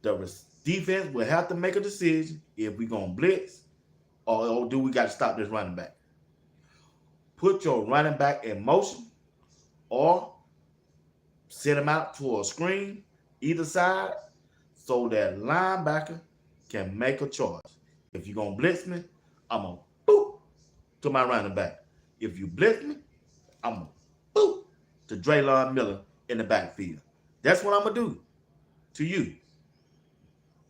The defense will have to make a decision if we're going to blitz or do we got to stop this running back. Put your running back in motion or send him out to a screen either side so that linebacker can make a choice. If you're going to blitz me, I'm going to boop to my running back. If you blitz me, I'm going to boop to Draylon Miller in the backfield. That's what I'm going to do to you.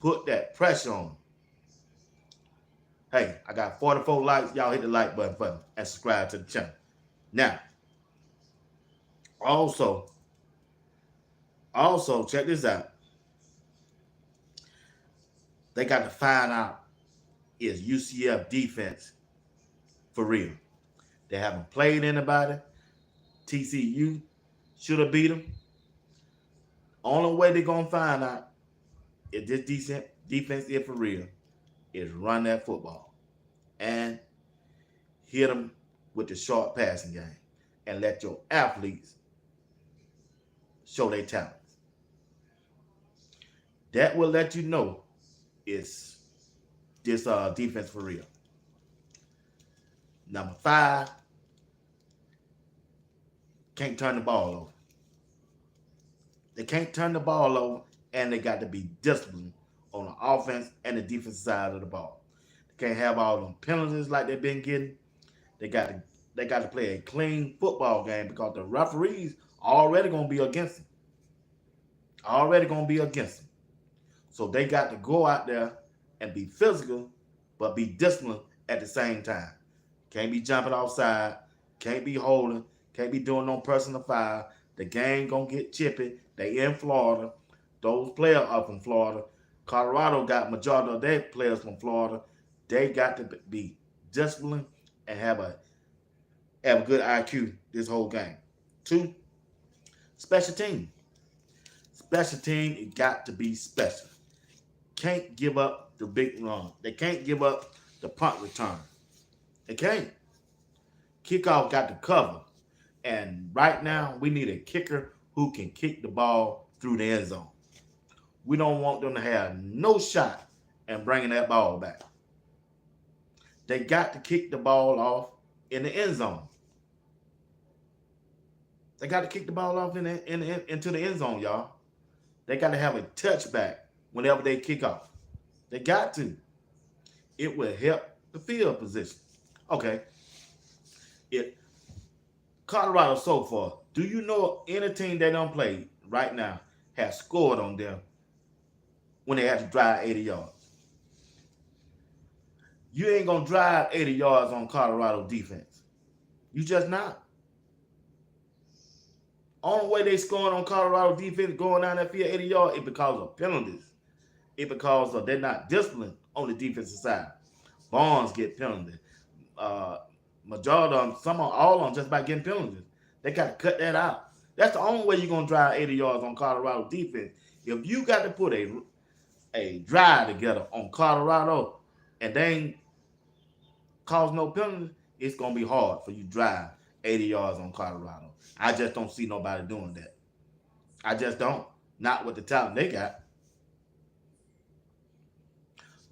Put that pressure on. Hey, I got 44 likes. Y'all hit the like button for me and subscribe to the channel. Now, also, check this out. They got to find out, is UCF defense for real? They haven't played anybody. TCU should have beat them. Only way they're going to find out if this defense is for real is run that football and hit them with the short passing game and let your athletes show their talents. That will let you know it's this defense for real. Number 5, can't turn the ball over. They can't turn the ball over, and they got to be disciplined on the offense and the defensive side of the ball. They can't have all them penalties like they've been getting. They got to play a clean football game because the referees already going to be against them. Already going to be against them. So they got to go out there and be physical, but be disciplined at the same time. Can't be jumping outside. Can't be holding. Can't be doing no personal foul. The game going to get chippy. They in Florida. Those players are from Florida. Colorado got majority of their players from Florida. They got to be disciplined and have a good IQ this whole game. 2, special team. Special team, it got to be special. Can't give up the big run. They can't give up the punt return. They can't. Kickoff got to cover. And right now, we need a kicker who can kick the ball through the end zone. We don't want them to have no shot in bringing that ball back. They got to kick the ball off in the end zone. They got to kick the ball off into the end zone, y'all. They got to have a touchback whenever they kick off. They got to. It will help the field position. Okay. Colorado so far, do you know any team they don't play right now has scored on them when they had to drive 80 yards? You ain't going to drive 80 yards on Colorado defense. You just not. Only way they scoring on Colorado defense going down that field 80 yards is because of penalties. It's because they're not disciplined on the defensive side. Barnes get penalties. Majority of them, all of them just by getting penalties. They got to cut that out. That's the only way you're going to drive 80 yards on Colorado defense. If you got to put a drive together on Colorado and they ain't cause no penalties, it's going to be hard for you to drive 80 yards on Colorado. I just don't see nobody doing that. I just don't. Not with the talent they got.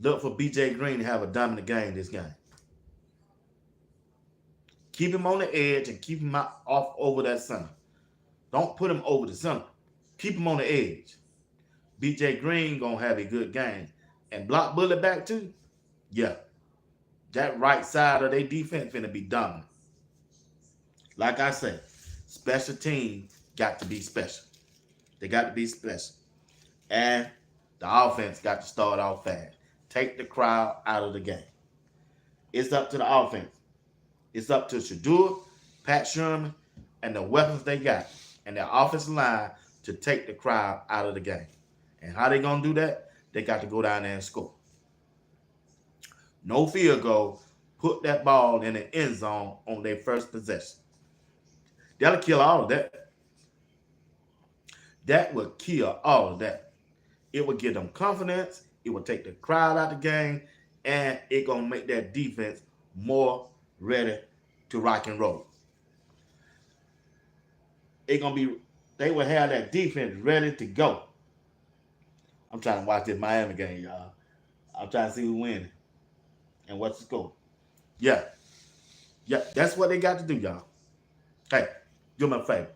Look for B.J. Green to have a dominant game this game. Keep him on the edge and keep him off over that center. Don't put him over the center. Keep him on the edge. B.J. Green going to have a good game. And block Bullet back too? Yeah. That right side of their defense finna be dominant. Like I said, special team got to be special. They got to be special. And The offense got to start off fast. Take the crowd out of the game. It's up to the offense. It's up to Shedeur, Pat Sherman, and the weapons they got and their offensive line to take the crowd out of the game. And how they gonna do that? They got to go down there and score. No field goal. Put that ball in the end zone on their first possession. That'll kill all of that. That will kill all of that. It will give them confidence. It will take the crowd out of the game, and it gonna make that defense more ready to rock and roll. They will have that defense ready to go. I'm trying to watch this Miami game, y'all. I'm trying to see who's winning and what's the score. Yeah, that's what they got to do, y'all. Hey, do me a favor.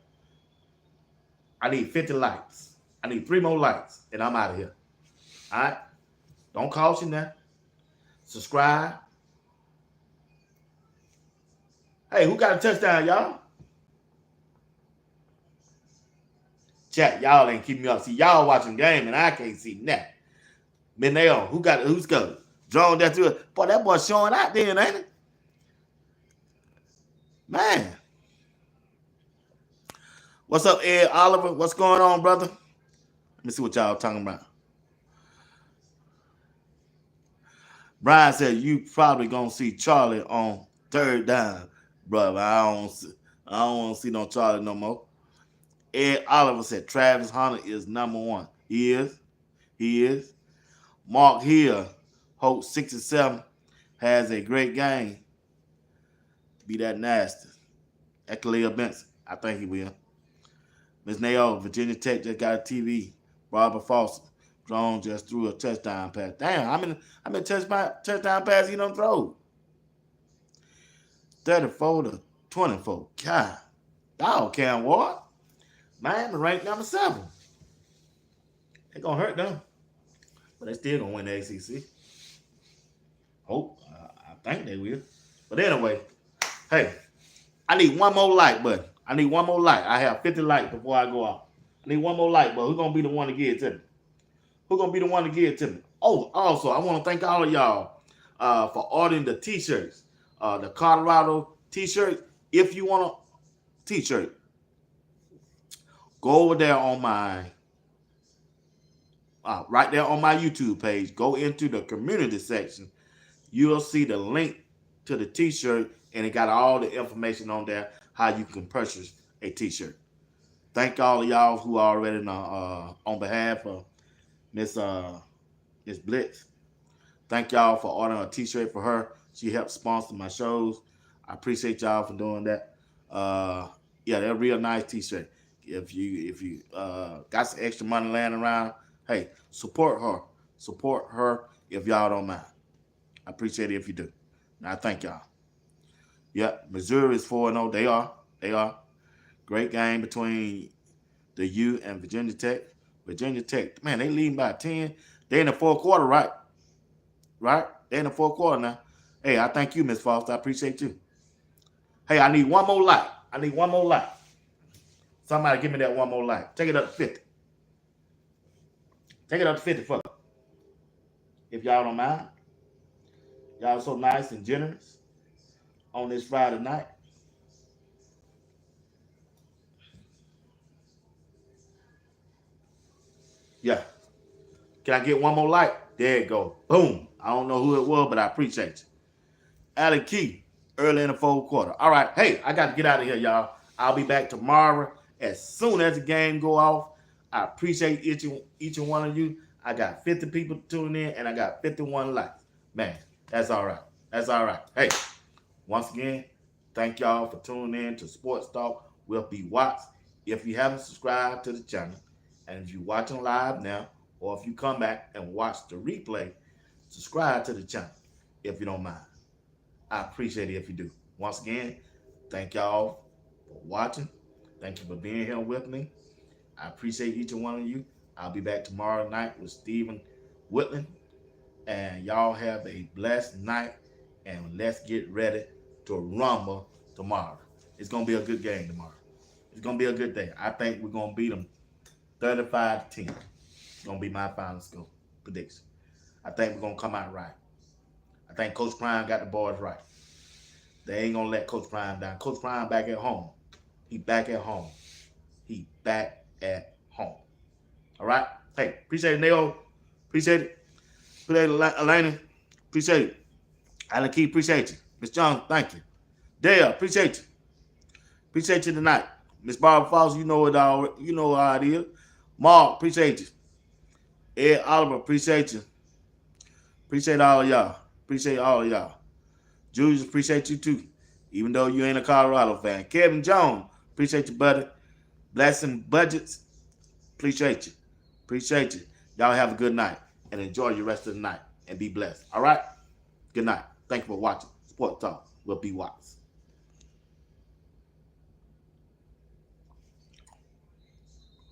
I need 50 likes. I need 3 more likes, and I'm out of here. All right? Don't caution now. Subscribe. Hey, who got a touchdown, y'all? Chat, y'all ain't keeping me up. See, y'all watching game, and I can't see nothing. Mineo, who's got drawn that to it? Boy, that boy showing out there, ain't it? Man. What's up, Ed Oliver? What's going on, brother? Let me see what y'all talking about. Brian said you probably gonna see Charlie on 3rd down, brother. I don't want to see no Charlie no more. Ed Oliver said Travis Hunter is number 1. He is. Mark Hill, Hope 67, has a great game. Be that nasty. Ekalea Benson, I think he will. Ms. Nayo, Virginia Tech just got a TV. Robert Foster, Drone just threw a touchdown pass. Damn, how many touchdown passes he done throw? 34-24. God, dog, Cam Ward. Miami ranked number 7. They gonna hurt them, but they still gonna win the ACC. Hope, I think they will. But anyway, hey, I need 1 more like button. I need 1 more like. I have 50 likes before I go out. I need 1 more like, but who's gonna be the one to give it to me? Who's gonna be the one to give it to me? Oh, also, I want to thank all of y'all for ordering the t-shirts, the Colorado t-shirts. If you want a t-shirt, go over there on my, right there on my YouTube page. Go into the community section. You'll see the link to the t-shirt, and it got all the information on there how you can purchase a t-shirt. Thank all of y'all who are already on behalf of Miss Blitz. Thank y'all for ordering a t-shirt for her. She helps sponsor my shows. I appreciate y'all for doing that. Yeah, they're real nice t-shirt. If you got some extra money laying around, hey, support her. Support her if y'all don't mind. I appreciate it if you do. And I thank y'all. Yeah, Missouri is 4-0. They are. Great game between the U and Virginia Tech. Virginia Tech, man, they leading by 10. They in the 4th quarter, right? Right? They in the 4th quarter now. Hey, I thank you, Miss Foster. I appreciate you. Hey, I need 1 more like. I need 1 more like. Somebody give me that 1 more like. Take it up to 50. Take it up to 50 for me. If y'all don't mind. Y'all so nice and generous on this Friday night. Yeah. Can I get 1 more like? There it go. Boom. I don't know who it was, but I appreciate you. Allen Key, early in the 4th quarter. All right. Hey, I got to get out of here, y'all. I'll be back tomorrow as soon as the game go off. I appreciate each and one of you. I got 50 people tuning in, and I got 51 likes. Man, that's all right. That's all right. Hey, once again, thank y'all for tuning in to Sports Talk with B. Watts. If you haven't subscribed to the channel, and if you're watching live now, or if you come back and watch the replay, subscribe to the channel if you don't mind. I appreciate it if you do. Once again, thank y'all for watching. Thank you for being here with me. I appreciate each and one of you. I'll be back tomorrow night with Stephen Whitland. And y'all have a blessed night. And let's get ready to rumble tomorrow. It's going to be a good game tomorrow. It's going to be a good day. I think we're going to beat them 35-10. It's going to be my final score. prediction. I think we're going to come out right. I think Coach Prime got the boys right. They ain't going to let Coach Prime down. Coach Prime back at home. He back at home. He back at home. All right? Hey, appreciate it, Neo. Appreciate it. Appreciate it, Elena. Appreciate it. Alan Key, appreciate you. Miss Jones, thank you. Dale, appreciate you. Appreciate you tonight. Miss Barbara Foster, you know it all. You know how it is. Mark, appreciate you. Ed Oliver, appreciate you. Appreciate all of y'all. Appreciate all of y'all. Julius, appreciate you too. Even though you ain't a Colorado fan. Kevin Jones, appreciate you, buddy. Blessing Budgets, appreciate you. Appreciate you. Y'all have a good night and enjoy your rest of the night and be blessed. All right? Good night. Thank you for watching. Sport Talk. We'll be wise.